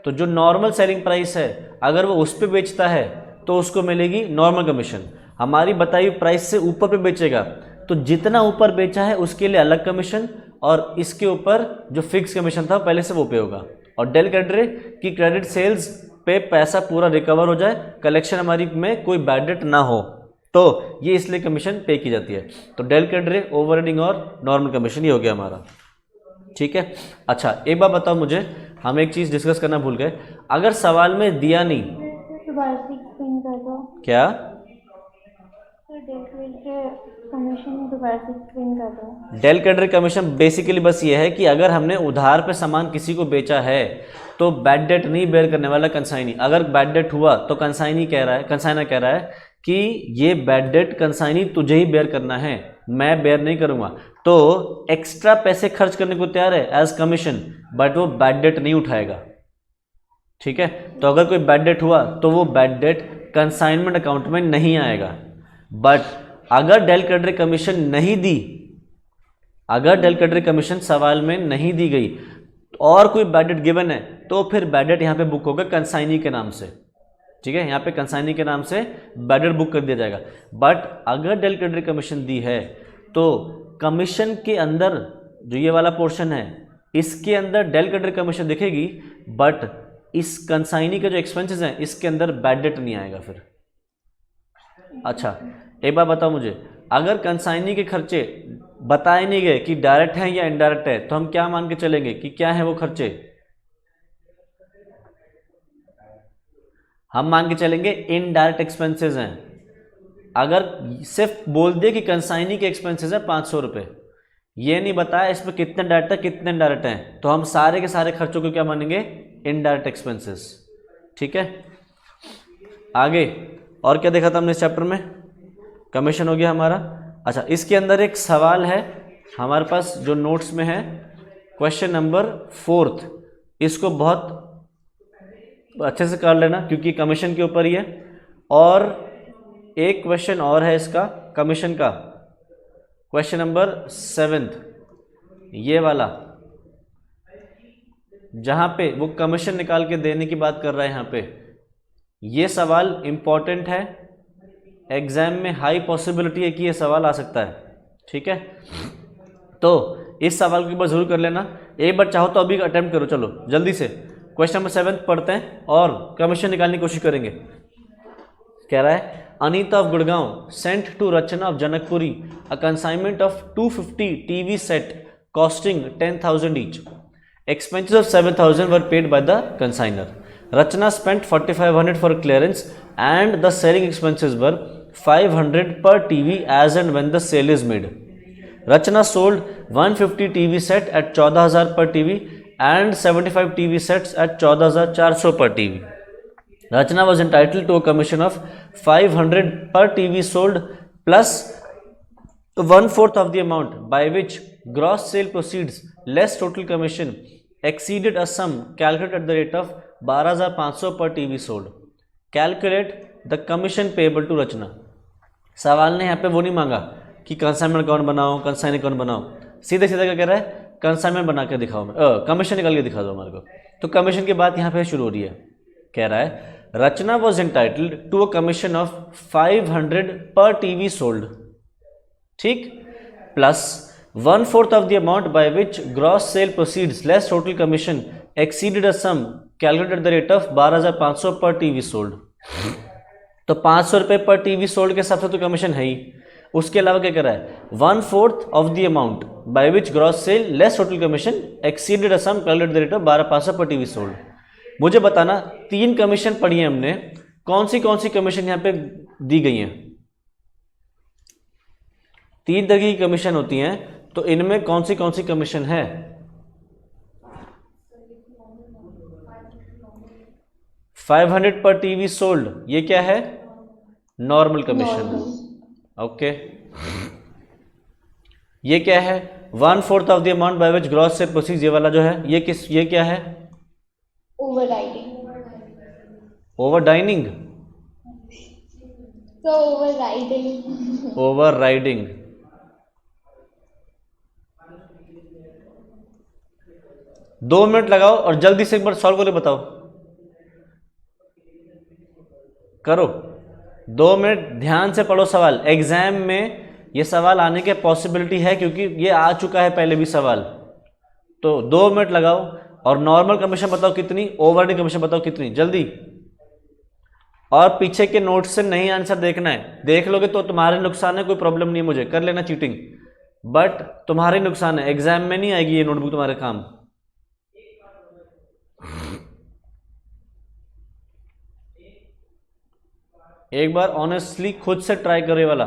तो जो नॉर्मल सेलिंग प्राइस है अगर वो उस पे बेचता है तो उसको मिलेगी नॉर्मल कमीशन। हमारी बताई हुई प्राइस से ऊपर पे बेचेगा तो जितना ऊपर बेचा है उसके लिए अलग कमीशन, और इसके ऊपर जो फिक्स कमीशन था पहले से वो पे होगा। और डेल कैडरे की क्रेडिट सेल्स पे पैसा पूरा रिकवर हो जाए, कलेक्शन हमारी में कोई बैड डेट ना हो, तो ये इसलिए कमीशन पे की जाती है। तो डेल कैडरे, ओवरराइडिंग और नॉर्मल कमीशन ये हो गया हमारा। ठीक है, अच्छा एक बात बताओ मुझे, हम एक चीज़ डिस्कस करना भूल गए, अगर सवाल में दिया नहीं दोबारा से एक्सप्लेन कर दो। क्या? डेल कैडरे कमीशन बेसिकली बस ये है कि अगर हमने उधार पे सामान किसी को बेचा है तो बैड डेट नहीं बेयर करने वाला कंसाइनी। अगर बैड डेट हुआ तो कंसाइनी कह रहा है, कंसाइनर कह रहा है कि ये बैड डेट कंसाइनी तुझे ही बेयर करना है, मैं बेयर नहीं करूंगा, तो एक्स्ट्रा पैसे खर्च करने को तैयार है एज कमीशन, बट वो बैड डेट नहीं उठाएगा। ठीक है, तो अगर कोई बैड डेट हुआ तो वो बैड डेट कंसाइनमेंट अकाउंट में नहीं आएगा। बट अगर डेल कैडरे कमीशन नहीं दी, अगर डेल कैडरे कमीशन सवाल में नहीं दी गई और कोई बैड डेट गिवन है तो फिर बैड डेट यहाँ पे बुक होगा कंसाइनी के नाम से। ठीक है, यहाँ पे कंसाइनी के नाम से बैड डेट बुक कर दिया जाएगा। बट अगर डेल कैडरे कमीशन दी है तो कमीशन के अंदर जो ये वाला पोर्शन है इसके अंदर डेल कैडरे कमीशन दिखेगी, बट इस कंसाइनी के जो एक्सपेंसेस हैं इसके अंदर बैड डेट नहीं आएगा फिर। अच्छा एक बात बताओ मुझे, अगर कंसाइनी के खर्चे बताए नहीं गए कि डायरेक्ट हैं या इनडायरेक्ट है तो हम क्या मान के चलेंगे कि क्या है वो खर्चे? हम मान के चलेंगे इनडायरेक्ट एक्सपेंसेस हैं। अगर सिर्फ बोल दिए कि कंसाइनी के एक्सपेंसेस है 500 रुपये, ये नहीं बताया इसमें कितने डायरेक्ट है कितने इनडायरेक्ट हैं, तो हम सारे के सारे खर्चों को क्या मानेंगे? Indirect expenses. ठीक है, आगे और क्या देखा था हमने इस चैप्टर में? कमीशन हो गया हमारा। अच्छा, इसके अंदर एक सवाल है हमारे पास जो नोट्स में है, क्वेश्चन नंबर 4, इसको बहुत अच्छे से कर लेना क्योंकि कमीशन के ऊपर ही है। और एक क्वेश्चन और है इसका कमीशन का, क्वेश्चन नंबर 7, ये वाला, जहां पे वो कमीशन निकाल के देने की बात कर रहा है। यहाँ पे ये सवाल इंपॉर्टेंट है, एग्जाम में हाई पॉसिबिलिटी है कि ये सवाल आ सकता है। ठीक है, तो इस सवाल के ऊपर जरूर कर लेना, एक बार चाहो तो अभी अटेम्प्ट करो। चलो जल्दी से क्वेश्चन नंबर 7 पढ़ते हैं और कमीशन निकालने की कोशिश करेंगे। कह रहा है, Anita of Gurgaon sent to Rachna of Janakpuri a consignment of 250 TV set costing 10,000 each. Expenses of 7,000 were paid by the consignor. Rachna spent 4,500 for clearance and the selling expenses were 500 per TV as and when the sale is made. Rachna sold 150 TV set at 14,000 per TV and 75 TV sets at 14,400 per TV. Rachna was entitled to a commission of 500 per TV sold plus 1/4 of the amount by which gross sale proceeds less total commission exceeded a sum calculated at the rate of 12,500 per TV sold. Calculate the commission payable to Rachna. सवाल ने यहाँ पे वो नहीं मांगा कि consignment account बनाओ, consign account बनाओ, सीधे सीधे क्या कह रहा है, कंसाइनमेंट बना के दिखाओ, कमीशन निकाल के दिखा दो हमारे को। तो कमीशन की बात यहाँ पे शुरू हो रही है, कह रहा है Rachna was entitled to a commission of 500 per TV sold, ठीक, plus 1/4 of the amount by which gross sale proceeds less total commission exceeded a sum calculated at the rate of 12,500 per TV sold. तो 500 रुपये पर TV sold के हिसाब से तो commission है ही, उसके अलावा क्या कर रहा है 1/4 of the amount by which gross sale less total commission exceeded a sum calculated at the rate of 12,500 per TV sold. मुझे बताना 3 कमीशन पढ़ी है हमने, कौन सी कमीशन यहाँ पे दी गई हैं? 3 तरह की कमीशन होती हैं, तो इनमें कौन सी कमीशन है? $500 पर टीवी सोल्ड, ये क्या है? Normal commission. ओके, ये क्या है? 1/4 of the amount by which gross sale proceeds, ये वाला जो है ये क्या है? ओवरराइडिंग। ओवर डाइनिंग, तो ओवरराइडिंग। Over riding. दो मिनट लगाओ और जल्दी से एक बार सॉल्व करके बताओ, करो 2 मिनट, ध्यान से पढ़ो सवाल। एग्जाम में ये सवाल आने के पॉसिबिलिटी है क्योंकि ये आ चुका है पहले भी सवाल। तो 2 मिनट लगाओ और नॉर्मल कमीशन बताओ कितनी, ओवरराइडिंग कमीशन बताओ कितनी, जल्दी। और पीछे के नोट से नहीं आंसर देखना है, देख लोगे तो तुम्हारे नुकसान है, कोई प्रॉब्लम नहीं है, मुझे कर लेना चीटिंग, बट तुम्हारे नुकसान है, एग्जाम में नहीं आएगी ये नोटबुक तुम्हारे काम। एक बार ऑनेस्टली खुद से ट्राई करो ये वाला।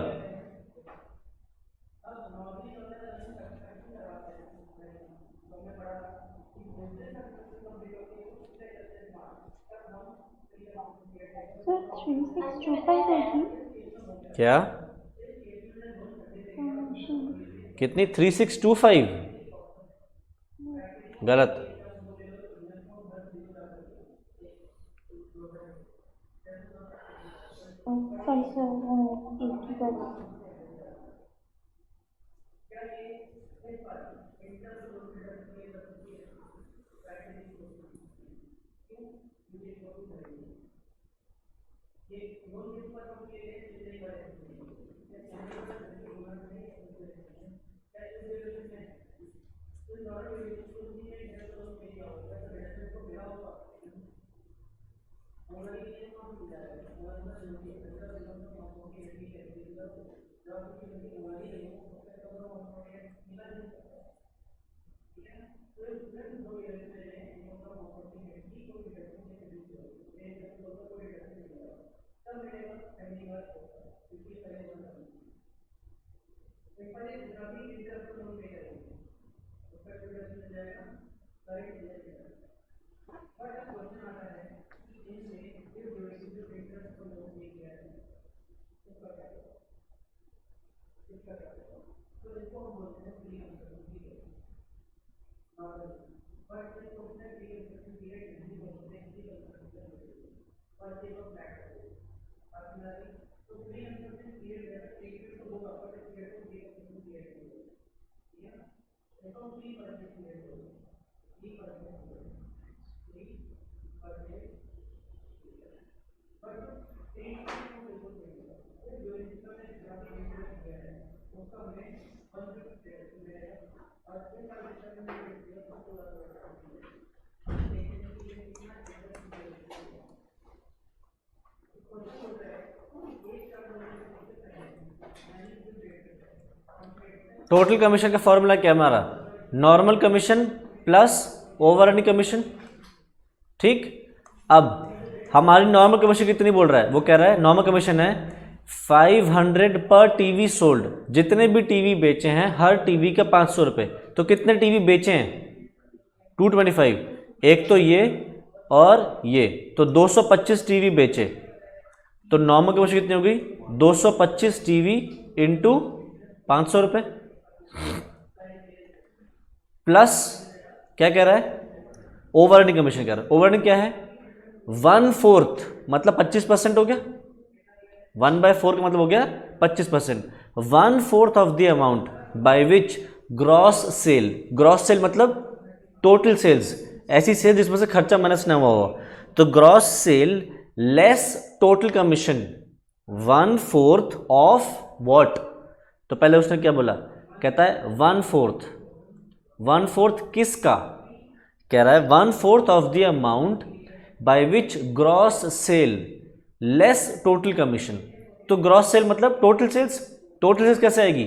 सर 3625 होगी क्या कितनी? 3625 गलत। सॉरी सर, एक ही कर। टोटल कमीशन का फॉर्मूला क्या है हमारा? Normal commission plus overriding commission, ठीक। अब हमारी नॉर्मल कमीशन कितनी बोल रहा है? वो कह रहा है नॉर्मल कमीशन है 500 पर टीवी सोल्ड, जितने भी टीवी बेचे हैं हर टीवी का 500 रुपये। तो कितने टीवी बेचे हैं? 225, एक तो ये और ये, तो 225 टीवी बेचे। तो नॉर्मल कमीशन कितनी होगी? 225 टीवी इंटू 500 रुपये, प्लस क्या कह रहा है? ओवरराइडिंग कमीशन कह रहा है। ओवरराइडिंग क्या है? 1/4 मतलब 25% हो गया, 1/4 का मतलब हो गया 25%। 1/4 of the amount by which gross sale, gross sale मतलब टोटल सेल्स, ऐसी सेल जिसमें से खर्चा माइनस ना हुआ हो। तो gross sale less total commission 1/4 of what. तो पहले उसने क्या बोला, कहता है 1/4, 1/4 किसका, कह रहा है 1/4 of the amount by which gross sale less total commission. तो ग्रॉस सेल मतलब टोटल सेल्स, टोटल सेल्स कैसे आएगी,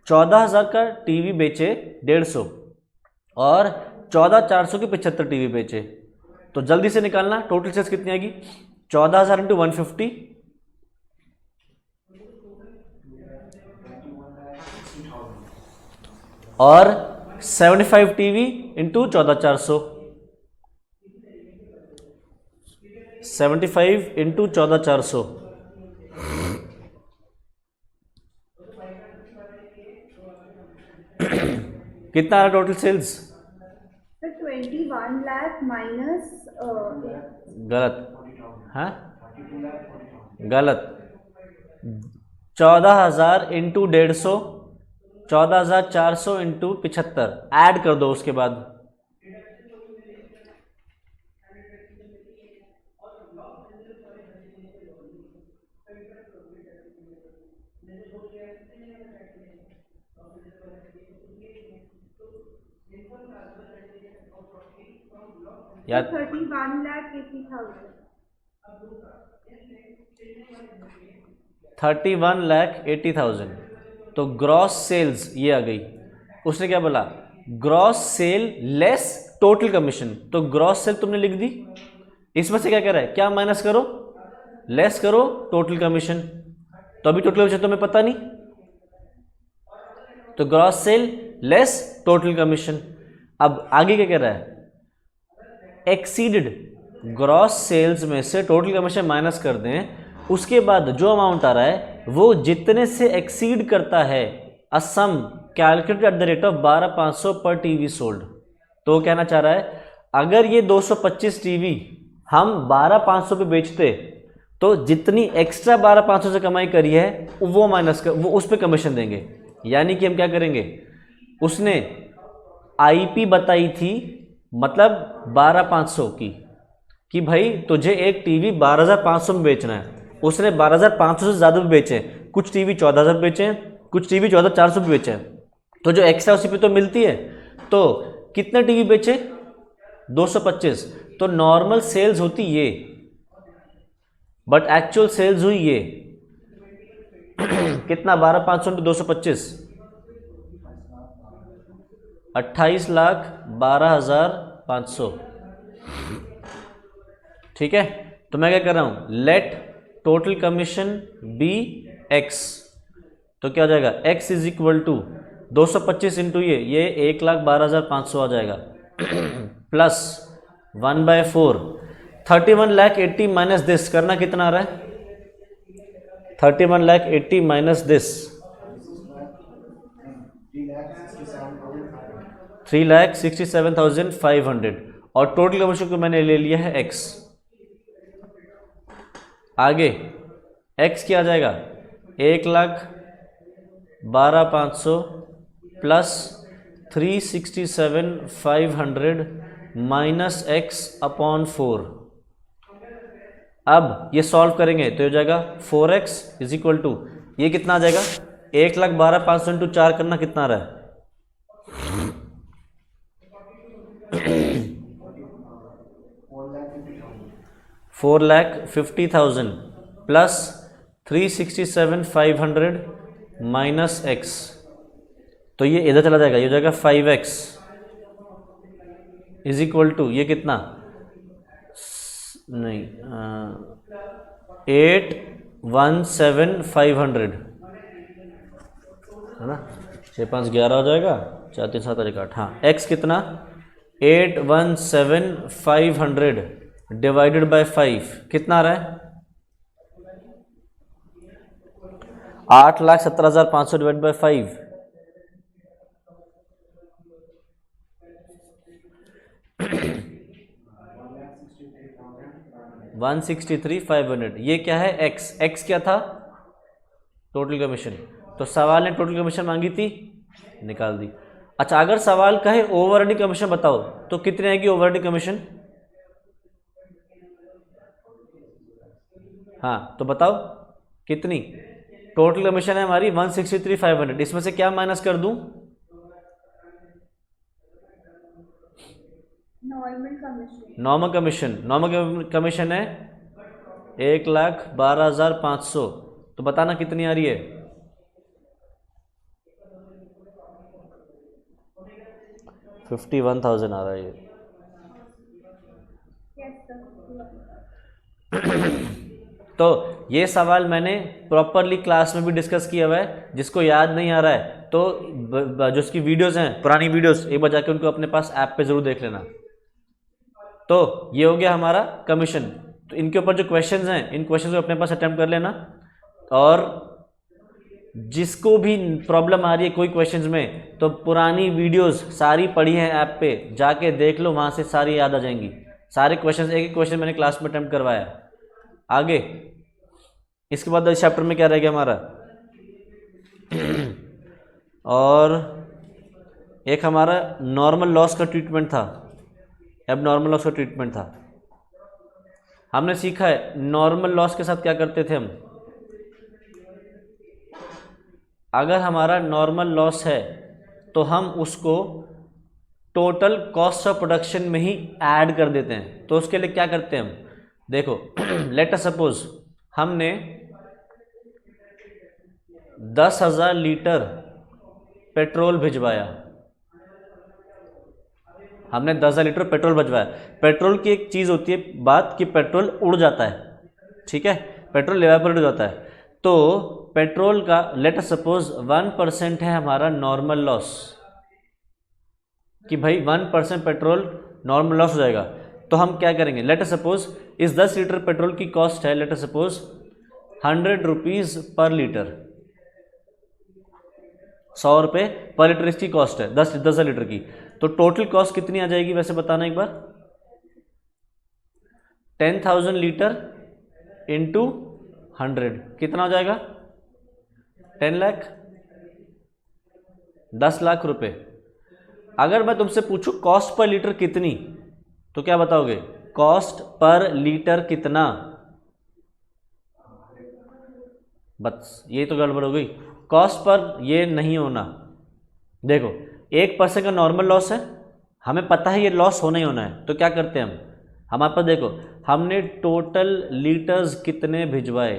14,000 का टीवी बेचे 150 और 14,400 के 75 टीवी बेचे, तो जल्दी से निकालना टोटल सेल्स कितनी आएगी, 14,000 इंटू 150 और 75 टीवी इंटू 14,400, 75 इंटू 14,400 कितना आ रहा total sales, sir 21 lakh minus गलत, हाँ गलत, 14,000 इंटू 150, 14,400 इंटू 75 ऐड कर दो उसके बाद, या 31,80,000। तो ग्रॉस सेल्स ये आ गई। उसने क्या बोला, gross sale less total commission, तो ग्रॉस सेल तुमने लिख दी, इसमें से क्या कह रहा है, क्या माइनस करो, लेस करो टोटल कमीशन, तो अभी टोटल कमीशन तुम्हें पता नहीं, तो gross sale less total commission. अब आगे क्या कह रहा है, एक्सीडेड, ग्रॉस सेल्स में से टोटल कमीशन माइनस कर दें, उसके बाद जो अमाउंट आ रहा है वो जितने से एक्सीड करता है a sum calculated at the rate of 12,500 per TV sold. तो वो कहना चाह रहा है अगर ये 225 टीवी हम 12,500 पे बेचते तो जितनी एक्स्ट्रा 12,500 से कमाई करी है वो माइनस कर, वो उस पर कमीशन देंगे। यानी कि हम क्या करेंगे, उसने आईपी बताई थी मतलब 12,500 की, कि भाई तुझे एक टीवी 12,500 में बेचना है, उसने 12,500 से ज़्यादा भी बेचे, कुछ टीवी 14,000 बेचे हैं, कुछ टीवी 14,400 भी बेचे हैं, तो जो एक्स्ट्रा उसी पे तो मिलती है। तो कितने टीवी बेचे, 225, तो नॉर्मल सेल्स होती ये, बट एक्चुअल सेल्स हुई ये कितना, 12,500 इंटू 225, 28,12,500। ठीक है, तो मैं क्या कर रहा हूं, let total commission be x, तो क्या हो जाएगा, x is equal to 225 into ये 1,12,500 आ जाएगा प्लस 1/4, 31,80,000 माइनस दिस, करना कितना आ रहा है, 31,80,000 माइनस दिस 3,67,500, और टोटल कमीशन को मैंने ले लिया है x। आगे x क्या आ जाएगा, 1,12,500 प्लस 367,500 माइनस x अपॉन 4। अब ये सॉल्व करेंगे तो हो जाएगा 4x इज इक्वल टू, ये कितना आ जाएगा, 1,12,500 इंटू 4 करना कितना आ रहा है 4,50,000 प्लस 367,500 माइनस x, तो ये इधर चला जाएगा, ये हो जाएगा 5x इज इक्वल टू, ये कितना, नहीं 8,17,500 है ना, 6 5 11 हो जाएगा, 4 3 7 8, हाँ x कितना 8,17,500 डिवाइडेड बाय 5 कितना आ रहा है 8,17,500 डिवाइड बाय 5, $163,500। ये क्या है x क्या था, टोटल कमीशन। तो सवाल ने टोटल कमीशन मांगी थी निकाल दी। अच्छा, अगर सवाल कहे ओवरहेडिंग कमीशन बताओ तो कितनी आएगी ओवरहेडिंग कमीशन? हाँ तो बताओ कितनी? टोटल कमीशन है हमारी 163,500, इसमें से क्या माइनस कर दूं? Normal commission. नॉर्मल कमीशन है 1,12,500, तो बताना कितनी आ रही है? 51,000 आ रहा है ये। Yes sir. तो ये सवाल मैंने प्रॉपरली क्लास में भी डिस्कस किया हुआ है, जिसको याद नहीं आ रहा है तो जो उसकी वीडियोस हैं, पुरानी वीडियोस, एक बार जाके उनको अपने पास ऐप पे जरूर देख लेना। तो ये हो गया हमारा कमीशन। तो इनके ऊपर जो क्वेश्चंस हैं, इन क्वेश्चंस को अपने पास अटेम्प्ट कर लेना, और जिसको भी प्रॉब्लम आ रही है कोई क्वेश्चंस में, तो पुरानी वीडियोस सारी पढ़ी हैं ऐप पे, जाके देख लो, वहाँ से सारी याद आ जाएंगी। सारे क्वेश्चंस, एक एक क्वेश्चन मैंने क्लास में अटेम्प्ट करवाया। आगे इसके बाद इस चैप्टर में क्या रह गया हमारा? और एक हमारा नॉर्मल लॉस का ट्रीटमेंट था, अब नॉर्मल लॉस का ट्रीटमेंट था। हमने सीखा है नॉर्मल लॉस के साथ क्या करते थे हम। अगर हमारा नॉर्मल लॉस है तो हम उसको टोटल कॉस्ट ऑफ प्रोडक्शन में ही ऐड कर देते हैं। तो उसके लिए क्या करते हैं हम, देखो लेट अस सपोज हमने 10,000 लीटर पेट्रोल भिजवाया, हमने 10,000 लीटर पेट्रोल भिजवाया। पेट्रोल की एक चीज़ होती है बात कि पेट्रोल उड़ जाता है, ठीक है, पेट्रोल इवेपोरेट हो जाता है। तो पेट्रोल का लेट अस सपोज 1% है हमारा नॉर्मल लॉस, कि भाई 1% पेट्रोल नॉर्मल लॉस हो जाएगा। तो हम क्या करेंगे, लेट अस सपोज इस 10 लीटर पेट्रोल की कॉस्ट है लेट अस सपोज 100 रुपीज़ पर लीटर, 100 रुपये पर लीटर इसकी कॉस्ट है 10 लीटर की। तो टोटल कॉस्ट कितनी आ जाएगी वैसे बताना एक बार? 10,000 लीटर इंटू 100 कितना हो जाएगा? 10 लाख, 10 लाख रुपए। अगर मैं तुमसे पूछूं कॉस्ट पर लीटर कितनी, तो क्या बताओगे? कॉस्ट पर लीटर कितना? बस ये तो गड़बड़ हो गई, कॉस्ट पर ये नहीं होना। देखो 1% का नॉर्मल लॉस है, हमें पता है ये लॉस होना ही होना है, तो क्या करते हैं हम, हमारे पास देखो हमने टोटल लीटर्स कितने भिजवाए,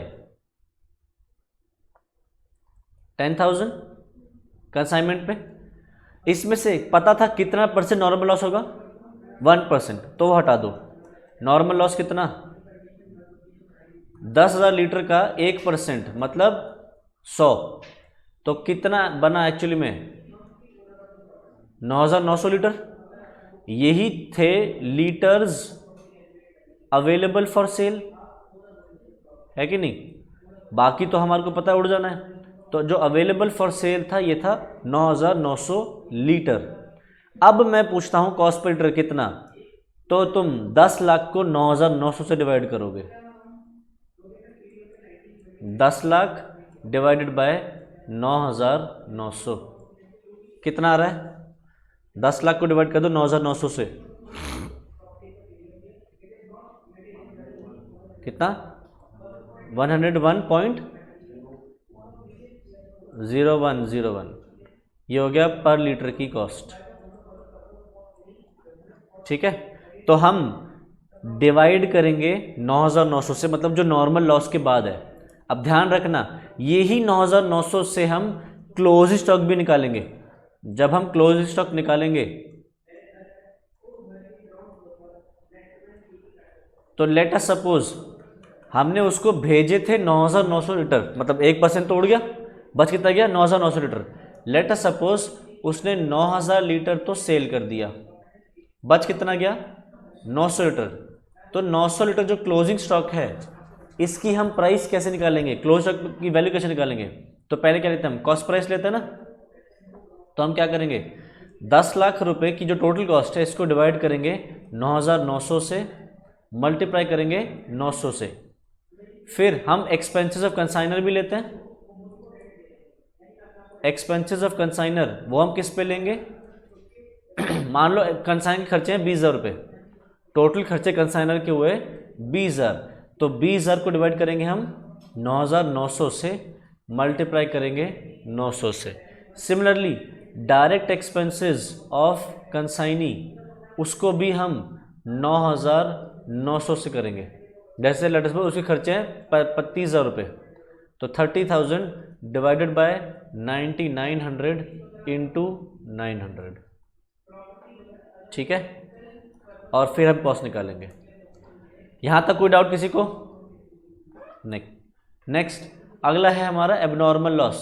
10,000 कंसाइनमेंट पे। इसमें से पता था कितना परसेंट नॉर्मल लॉस होगा, 1%, तो वो हटा दो। नॉर्मल लॉस कितना? 10,000 लीटर का 1% मतलब 100, तो कितना बना एक्चुअली में? 9,900 लीटर। यही थे लीटर्स अवेलेबल फॉर सेल, है कि नहीं? बाकी तो हमारे को पता है उड़ जाना है। तो जो अवेलेबल फॉर सेल था ये था 9,900 लीटर। अब मैं पूछता हूं कॉस्ट पर लीटर कितना, तो तुम 10 लाख को 9,900 से डिवाइड करोगे। 10 लाख डिवाइडेड बाय 9,900 कितना आ रहा है? 10 लाख को डिवाइड कर दो 9,900 से, कितना? 101.0101। ये हो गया पर लीटर की कॉस्ट, ठीक है। तो हम डिवाइड करेंगे 9,900 से, मतलब जो नॉर्मल लॉस के बाद है। अब ध्यान रखना यही 9,900 से हम क्लोज स्टॉक भी निकालेंगे। जब हम क्लोज स्टॉक निकालेंगे तो लेट अस सपोज हमने उसको भेजे थे 9,900 लीटर, मतलब 1% तो उड़ गया, बच कितना गया? 9,900 लीटर। लेट अस सपोज उसने 9,000 लीटर तो सेल कर दिया, बच कितना गया? 900 लीटर। तो 900 लीटर जो क्लोजिंग स्टॉक है इसकी हम प्राइस कैसे निकालेंगे, क्लोज स्टॉक की वैल्यू कैसे निकालेंगे? तो पहले क्या लेते हैं हम? कॉस्ट प्राइस लेते हैं ना। तो हम क्या करेंगे, 10 लाख रुपए की जो टोटल कॉस्ट है इसको डिवाइड करेंगे 9,900 से, मल्टीप्लाई करेंगे 900 से। फिर हम एक्सपेंसेस ऑफ कंसाइनर भी लेते हैं, एक्सपेंसेस ऑफ कंसाइनर वो हम किस पे लेंगे? मान लो कंसाइन के खर्चे हैं 20,000 रुपये, टोटल खर्चे कंसाइनर के हुए 20,000, तो 20,000 को डिवाइड करेंगे हम 9,900 से, मल्टीप्लाई करेंगे 900 से। Similarly direct expenses of consignee उसको भी हम 9,900 से करेंगे। जैसे लेट अस सपोज उसके खर्चे हैं 35,000 रुपये, तो 30,000 डिवाइडेड बाय 9,900 इंटू 900, ठीक है। और फिर हम कॉस्ट निकालेंगे। यहाँ तक कोई डाउट किसी को? नेक्स्ट अगला है हमारा एबनॉर्मल लॉस।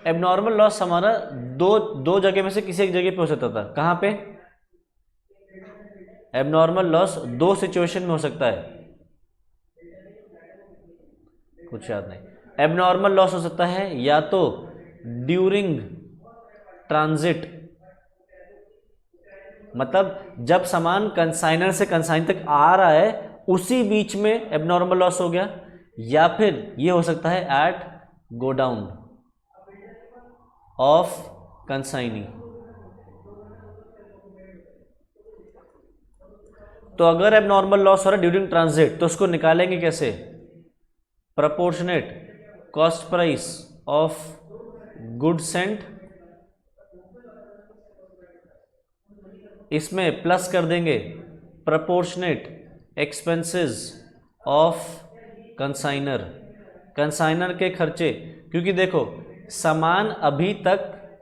एबनॉर्मल लॉस हमारा दो जगह में से किसी एक जगह पे हो सकता था। कहाँ पे? एबनॉर्मल लॉस दो सिचुएशन में हो सकता है, कुछ याद नहीं। एबनॉर्मल लॉस हो सकता है या तो ड्यूरिंग ट्रांजिट, मतलब जब सामान कंसाइनर से कंसाइन तक आ रहा है उसी बीच में एबनॉर्मल लॉस हो गया, या फिर ये हो सकता है एट गोडाउन ऑफ कंसाइनी। तो अगर एबनॉर्मल लॉस हो रहा है ड्यूरिंग ट्रांजिट तो उसको निकालेंगे कैसे? Proportionate cost price of goods sent, इसमें प्लस कर देंगे proportionate expenses of consignor, consignor के खर्चे, क्योंकि देखो सामान अभी तक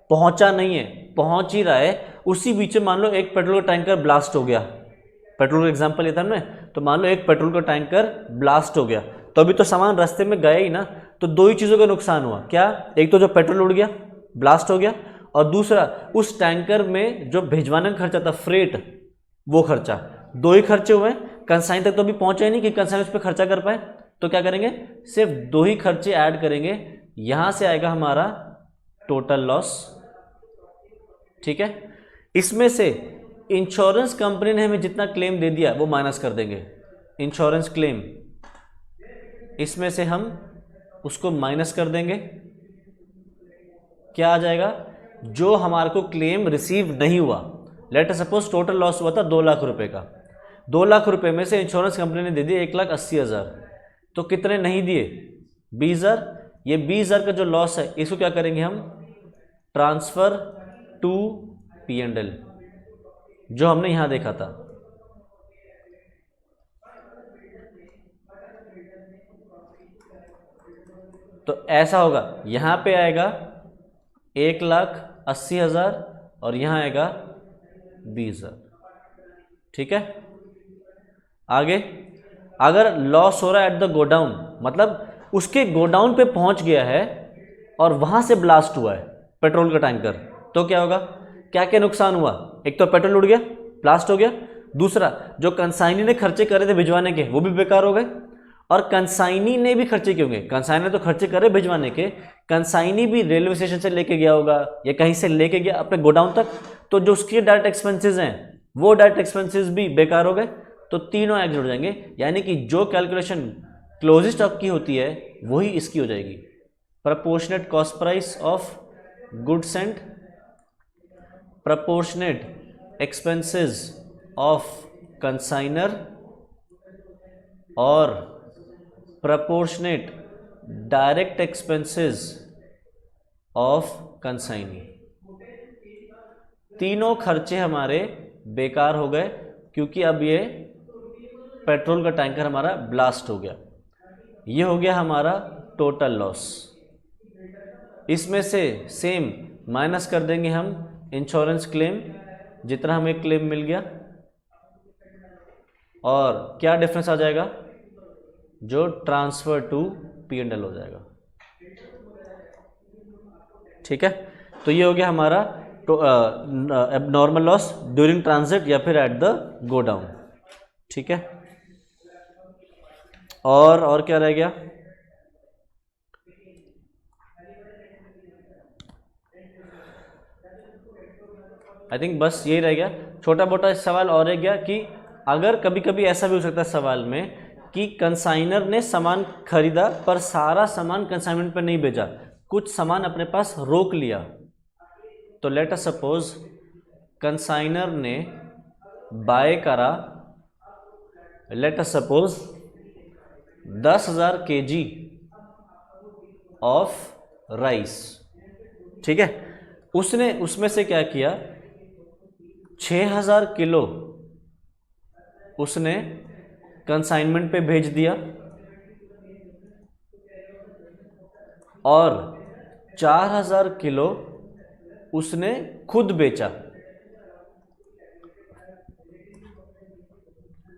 पहुंचा नहीं है, पहुंच ही रहा है, उसी बीच में मान लो एक पेट्रोल का टैंकर ब्लास्ट हो गया। पेट्रोल का एग्जांपल लेता हूं मैं, तो मान लो एक पेट्रोल का टैंकर ब्लास्ट हो गया, तो अभी तो सामान रास्ते में गया ही ना, तो दो ही चीज़ों का नुकसान हुआ। क्या? एक तो जो पेट्रोल उड़ गया, ब्लास्ट हो गया, और दूसरा उस टैंकर में जो भिजवाने का खर्चा था फ्रेट, वो खर्चा, दो ही खर्चे हुए। कंसाइन तक तो अभी पहुंचा ही नहीं कि कंसाइन उस पर खर्चा कर पाए, तो क्या करेंगे? सिर्फ दो ही खर्चे ऐड करेंगे, यहां से आएगा हमारा टोटल लॉस, ठीक है। इसमें से इंश्योरेंस कंपनी ने हमें जितना क्लेम दे दिया वो माइनस कर देंगे, इंश्योरेंस क्लेम, इसमें से हम उसको माइनस कर देंगे। क्या आ जाएगा? जो हमारे को क्लेम रिसीव नहीं हुआ। Let us suppose total loss हुआ था 2 लाख रुपए का, 2 लाख रुपए में से इंश्योरेंस कंपनी ने दे दिए 1,80,000, तो कितने नहीं दिए? 20,000। ये 20,000 का जो लॉस है इसको क्या करेंगे हम? ट्रांसफर टू P&L, जो हमने यहां देखा था। तो ऐसा होगा, यहां पे आएगा 1,80,000 और यहां आएगा 20,000, ठीक है। आगे अगर लॉस हो रहा है एट द गोडाउन, मतलब उसके गोडाउन पे पहुंच गया है और वहां से ब्लास्ट हुआ है पेट्रोल का टैंकर, तो क्या होगा? क्या क्या नुकसान हुआ? एक तो पेट्रोल उड़ गया, ब्लास्ट हो गया, दूसरा जो कंसाइनी ने खर्चे करे थे भिजवाने के वो भी बेकार हो गए, और कंसाइनी ने भी खर्चे क्यों गए? कंसाइनी ने तो खर्चे करे भिजवाने के, कंसाइनी भी रेलवे स्टेशन से लेके गया होगा या कहीं से लेके गया अपने गोडाउन तक, तो जो उसके डायरेक्ट एक्सपेंसेस हैं वो डायरेक्ट एक्सपेंसेस भी बेकार हो गए, तो तीनों एक जुड़ जाएंगे। यानी कि जो कैलकुलेशन क्लोजिंग स्टॉक की होती है वही इसकी हो जाएगी। Proportionate cost price of goods and proportionate expenses of consignor और proportionate direct expenses of consignee. तीनों खर्चे हमारे बेकार हो गए क्योंकि अब ये पेट्रोल का टैंकर हमारा ब्लास्ट हो गया। ये हो गया हमारा टोटल लॉस। इसमें से सेम माइनस कर देंगे हम इंश्योरेंस क्लेम, जितना हमें क्लेम मिल गया, और क्या डिफरेंस आ जाएगा? जो ट्रांसफर टू P&L हो जाएगा, ठीक है। तो ये हो गया हमारा एबनॉर्मल लॉस ड्यूरिंग ट्रांजिट या फिर एट द गोडाउन, ठीक है। और क्या रह गया? आई थिंक बस यही रह गया। छोटा मोटा सवाल और रह गया कि अगर कभी कभी ऐसा भी हो सकता है सवाल में कि कंसाइनर ने सामान खरीदा पर सारा सामान कंसाइनमेंट पर नहीं भेजा, कुछ सामान अपने पास रोक लिया, तो लेट अस सपोज कंसाइनर ने बाय करा, let us suppose 10,000 kg of rice, ठीक है। उसने उसमें से क्या किया, 6,000 किलो उसने कंसाइनमेंट पे भेज दिया और 4,000 किलो उसने खुद बेचा,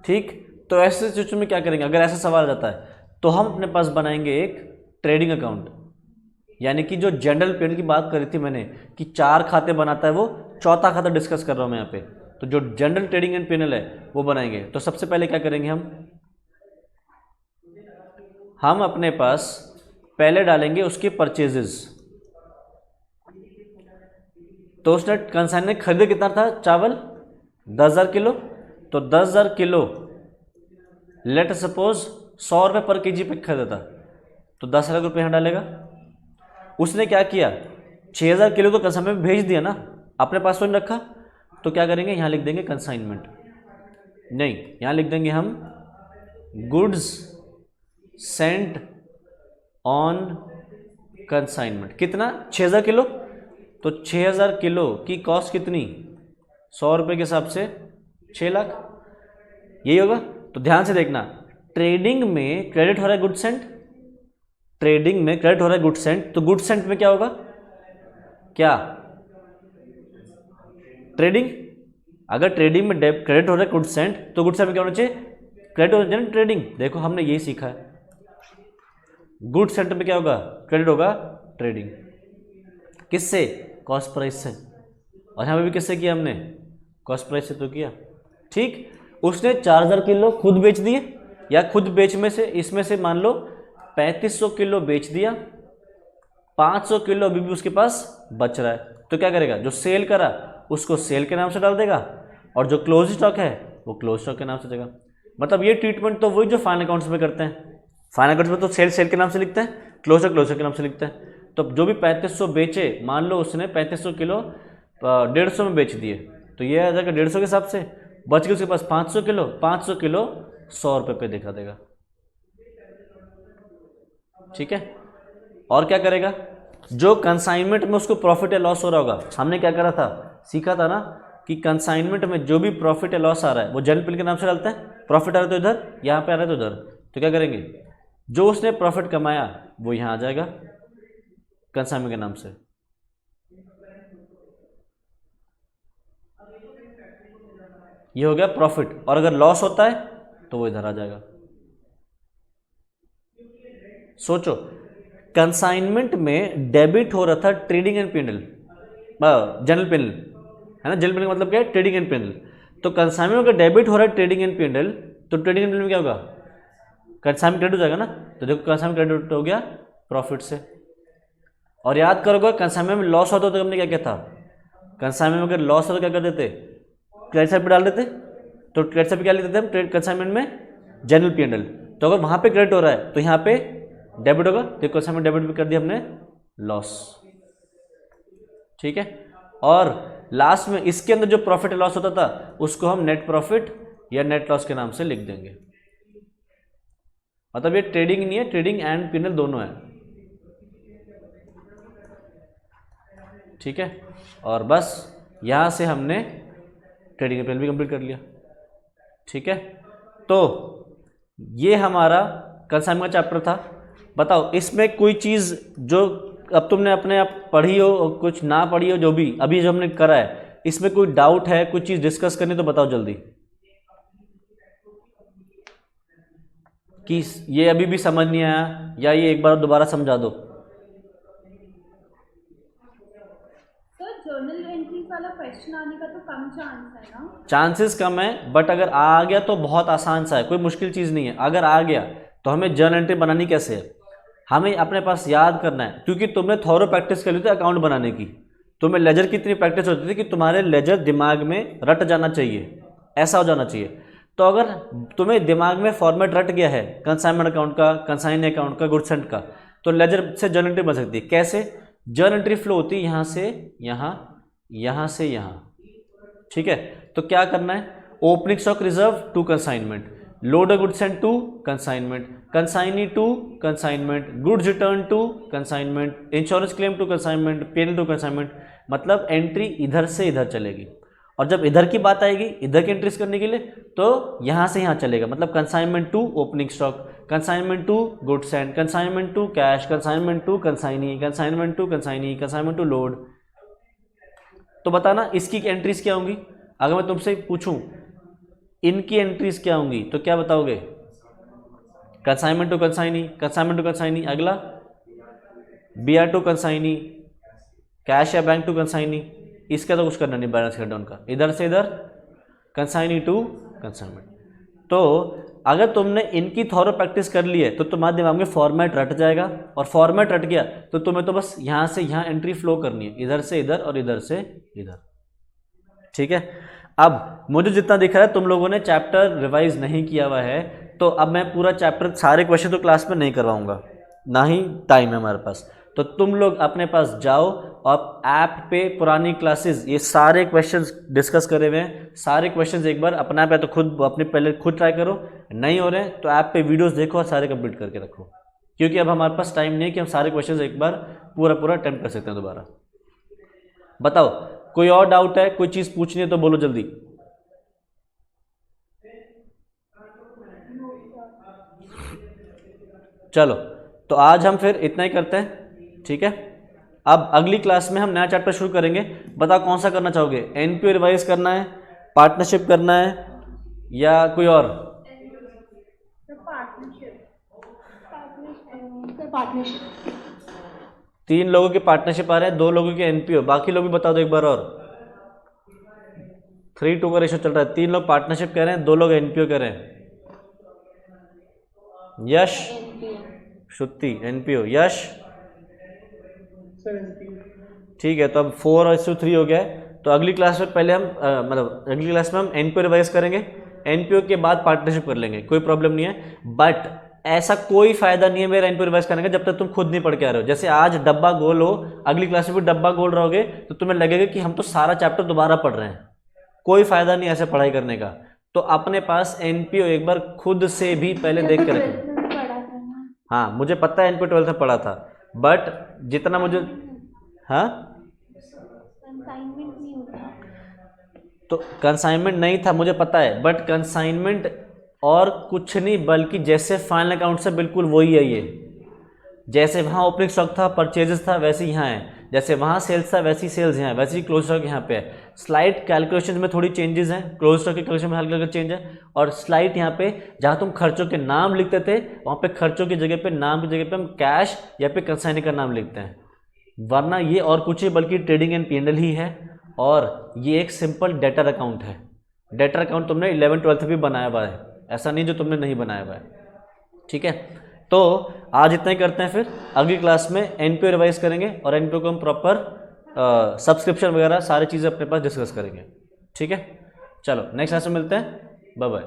ठीक। तो ऐसे सिचुएशन में क्या करेंगे, अगर ऐसा सवाल आ जाता है तो हम अपने पास बनाएंगे एक ट्रेडिंग अकाउंट, यानी कि जो जनरल पेन की बात करी थी मैंने कि 4 खाते बनाता है, वो चौथा खाता डिस्कस कर रहा हूं मैं यहाँ पे। तो जो जनरल ट्रेडिंग एंड पेनल है वो बनाएंगे। तो सबसे पहले क्या करेंगे, हम अपने पास पहले डालेंगे उसके परचेजेस। तो उसने कंसाइन ने खरीदे कितना था चावल, 10,000 किलो। तो 10,000 किलो लेट सपोज 100 रुपये पर केजी पे खरीदा था, तो 10,000 रुपये यहाँ डालेगा। उसने क्या किया, 6,000 किलो तो कंसाइनमेंट में भेज दिया ना, अपने पास तो नहीं रखा। तो क्या करेंगे, यहाँ लिख देंगे कंसाइनमेंट, नहीं यहाँ लिख देंगे हम गुड्स सेंट ऑन कंसाइनमेंट। कितना, 6,000 किलो। तो 6,000 किलो की कॉस्ट कितनी, 100 रुपये के हिसाब से 6 लाख, यही होगा। तो ध्यान से देखना, ट्रेडिंग में क्रेडिट हो रहा है गुड सेंट, ट्रेडिंग में क्रेडिट हो रहा है गुड सेंट। तो गुड सेंट में क्या होगा, क्या ट्रेडिंग, अगर ट्रेडिंग में क्रेडिट हो रहा है गुड सेंट तो गुड सेंट में क्या होना चाहिए, क्रेडिट होना चाहिए ट्रेडिंग। देखो हमने यही सीखा है, गुड सेंट में क्या होगा, क्रेडिट होगा ट्रेडिंग। किससे, कॉस्ट प्राइस से। और यहाँ पे भी किससे किया हमने, कॉस्ट प्राइस से तो किया, ठीक। उसने 4,000 किलो खुद बेच दिए, या खुद बेच में से इसमें से मान लो 3,500 किलो बेच दिया, 500 किलो अभी भी उसके पास बच रहा है। तो क्या करेगा, जो सेल करा उसको सेल के नाम से डाल देगा, और जो क्लोज स्टॉक है वो क्लोज स्टॉक के नाम से देगा। मतलब ये ट्रीटमेंट तो वही जो फाइनल अकाउंट्स में करते हैं। फाइनल अकाउंट्स में तो सेल सेल के नाम से लिखते हैं, क्लोज स्टॉक के नाम से लिखते हैं। तो जो भी 3,500 बेचे, मान लो उसने 3,500 किलो 150 में बेच दिए, तो ये आ जाएगा 150 के हिसाब से, बच गए उसके पास 500 किलो, 500 किलो 100 रुपये पे दिखा देगा, ठीक है। और क्या करेगा, जो कंसाइनमेंट में उसको प्रॉफिट या लॉस हो रहा होगा, हमने क्या करा था, सीखा था ना कि कंसाइनमेंट में जो भी प्रॉफिट या लॉस आ रहा है वो जनरल पेन के नाम से डालते हैं। प्रॉफिट आ रहा है तो इधर, यहाँ पे आ रहा है तो इधर। तो क्या करेंगे, जो उसने प्रॉफिट कमाया वो यहाँ आ जाएगा कंसाइनमेंट के नाम से। ये हो गया प्रॉफिट, और अगर लॉस होता है तो वो इधर आ जाएगा। सोचो, कंसाइनमेंट में डेबिट हो रहा था trading and panel, general panel है ना, जनरल पेनल मतलब क्या है, ट्रेडिंग एंड पेनल। तो कंसाइनमेंट में डेबिट हो रहा है ट्रेडिंग एंड पेनल, तो ट्रेडिंग एंड पेनल में क्या होगा, कंसाइनमेंट क्रेडिट हो जाएगा ना। तो देखो कंसाइनमेंट क्रेडिट हो गया प्रॉफिट से। और याद करोगे कंसाइनमेंट में लॉस होता तो हमने क्या किया था, कंसाइनमेंट में अगर लॉस होता तो क्या कर देते, क्रेडिट साइड पे डाल देते। तो क्रेडिट साइड पे क्या लिखते थे हम, ट्रेड कंसाइनमेंट में जनरल पेनल। तो अगर वहां पे क्रेडिट हो रहा है तो यहाँ पे डेबिट होगा, तो कंसाइनमेंट डेबिट भी कर दिया हमने लॉस, ठीक है। और लास्ट में इसके अंदर जो प्रॉफिट लॉस होता था उसको हम नेट प्रॉफिट या नेट लॉस के नाम से लिख देंगे। मतलब ये ट्रेडिंग नहीं है, ट्रेडिंग एंड पेनल दोनों है, ठीक है। और बस यहां से हमने ट्रेडिंग पेनल भी कंप्लीट कर लिया, ठीक है। तो ये हमारा कंसाइनमेंट का चैप्टर था। बताओ इसमें कोई चीज़ जो अब तुमने अपने आप पढ़ी हो और कुछ ना पढ़ी हो, जो भी अभी जो हमने करा है, इसमें कोई डाउट है, कुछ चीज़ डिस्कस करनी तो बताओ जल्दी, कि ये अभी भी समझ नहीं आया या ये एक बार दोबारा समझा दो। जर्नल एंट्रीज वाला क्वेश्चन आने का तो कम चांस है ना, चांसेस कम है, बट अगर आ गया तो बहुत आसान सा है, कोई मुश्किल चीज़ नहीं है। अगर आ गया तो हमें जर्नल एंट्री बनानी कैसे है, हमें अपने पास याद करना है, क्योंकि तुमने थोरो प्रैक्टिस कर ली थी अकाउंट बनाने की, तुम्हें लेजर की इतनी प्रैक्टिस होती थी कि तुम्हारे लेजर दिमाग में रट जाना चाहिए, ऐसा हो जाना चाहिए। तो अगर तुम्हें दिमाग में फॉर्मेट रट गया है कंसाइनमेंट अकाउंट का, कंसाइन अकाउंट का, गुड्स सेंट का, तो लेजर से जर्नल एंट्री बन सकती है। कैसे? जर्नल एंट्री फ्लो होती है यहाँ से यहाँ, यहाँ से यहाँ, ठीक है। तो क्या करना है? Opening stock reserve to consignment, load goods and to consignment, consignee to consignment, goods return to consignment, insurance claim to consignment, pen to consignment. मतलब एंट्री इधर से इधर चलेगी, और जब इधर की बात आएगी इधर की एंट्रीज करने के लिए तो यहाँ से यहाँ चलेगा। मतलब consignment to opening stock, consignment to goods and, consignment to cash, consignment to consignee, consignment to consignee, consignment to load. तो बताना इसकी एंट्रीज क्या होंगी? अगर मैं तुमसे पूछूं इनकी एंट्रीज क्या होंगी तो क्या बताओगे? Consignment to consignee, consignment to consignee. अगला बीआर टू कंसाइनी, कैश या बैंक टू कंसाइनी। इसका तो कुछ करना नहीं, बैलेंस कट डाउन का, इधर से इधर कंसाइनी टू कंसाइनमेंट। तो अगर तुमने इनकी थॉरो प्रैक्टिस कर ली है तो तुम्हारे दिमाग में फॉर्मेट रट जाएगा, और फॉर्मेट रट गया तो तुम्हें तो बस यहाँ से यहाँ एंट्री फ्लो करनी है, इधर से इधर और इधर से इधर, ठीक है। अब मुझे जितना दिख रहा है तुम लोगों ने चैप्टर रिवाइज नहीं किया हुआ है, तो अब मैं पूरा चैप्टर सारे क्वेश्चन तो क्लास में नहीं करवाऊंगा, ना ही टाइम है हमारे पास। तो तुम लोग अपने पास जाओ और ऐप पे पुरानी क्लासेस ये सारे क्वेश्चंस डिस्कस करे हुए हैं, सारे क्वेश्चंस एक बार अपना पे तो खुद अपने पहले खुद ट्राई करो, नहीं हो रहे हैं तो ऐप पे वीडियोस देखो और सारे कंप्लीट करके रखो, क्योंकि अब हमारे पास टाइम नहीं है कि हम सारे क्वेश्चंस एक बार पूरा अटेम्प्ट कर सकते हैं दोबारा। बताओ कोई और डाउट है, कोई चीज़ पूछनी है तो बोलो जल्दी। चलो तो आज हम फिर इतना ही करते हैं, ठीक है। अब अगली क्लास में हम नया चैप्टर शुरू करेंगे। बताओ कौन सा करना चाहोगे? एनपीओ रिवाइज करना है, पार्टनरशिप करना है, या कोई और? पार्टनरशिप। 3 लोगों के पार्टनरशिप आ रहे हैं, 2 लोगों के एनपीओ, बाकी लोग भी बता दो एक बार और। 3:2 का रेशो चल रहा है, 3 लोग पार्टनरशिप कह रहे हैं, 2 लोग एनपीओ कह रहे हैं। यश, श्रुति एनपीओ, यश ठीक है। तो अब 4:3 हो गया है। तो अगली क्लास में पहले हम मतलब अगली क्लास में हम एनपीओ रिवाइज करेंगे, एनपीओ के बाद पार्टनरशिप कर लेंगे, कोई प्रॉब्लम नहीं है। बट ऐसा कोई फायदा नहीं है मेरा एनपीओ रिवाइज करने का जब तक तुम खुद नहीं पढ़ के आ रहे हो। जैसे आज डब्बा गोल हो, अगली क्लास में भी डब्बा गोल रहोगे तो तुम्हें लगेगा कि हम तो सारा चैप्टर दोबारा पढ़ रहे हैं। कोई फायदा नहीं ऐसे पढ़ाई करने का। तो अपने पास एनपीओ एक बार खुद से भी पहले देख के रखें। हाँ मुझे पता है एनपीओ 12th में पढ़ा था, बट जितना मुझे, हाँ कंसाइनमेंट नहीं होता, तो कंसाइनमेंट नहीं था मुझे पता है, बट कंसाइनमेंट और कुछ नहीं बल्कि जैसे फाइनल अकाउंट से बिल्कुल वही है ये। जैसे वहाँ ओपनिंग स्टॉक था, परचेजेस था, वैसे यहाँ है। जैसे वहाँ सेल्स था वैसी सेल्स यहाँ है, वैसे ही क्लोज स्टॉक यहाँ पे है। स्लाइड कैलकुलेशन में थोड़ी चेंजेस हैं, क्लोज स्टॉक के कैलकुलेशन में हल्का हल्का चेंज है। और स्लाइड यहाँ पे जहाँ तुम खर्चों के नाम लिखते थे वहाँ पे खर्चों की जगह पे नाम की जगह पे हम कैश या पे कंसाइनी का नाम लिखते हैं, वरना ये और कुछ ही बल्कि ट्रेडिंग एंड पी&एल ही है। और ये एक सिंपल डेटर अकाउंट है। डेटर अकाउंट तुमने 11th-12th भी बनाया हुआ है, ऐसा नहीं जो तुमने नहीं बनाया हुआ है, ठीक है। तो आज इतना ही करते हैं, फिर अगली क्लास में एनपीओ रिवाइज करेंगे और एनपीओ को हम प्रॉपर सब्सक्रिप्शन वगैरह सारी चीज़ें अपने पास डिस्कस करेंगे, ठीक है। चलो नेक्स्ट क्लास में मिलते हैं, बाय बाय।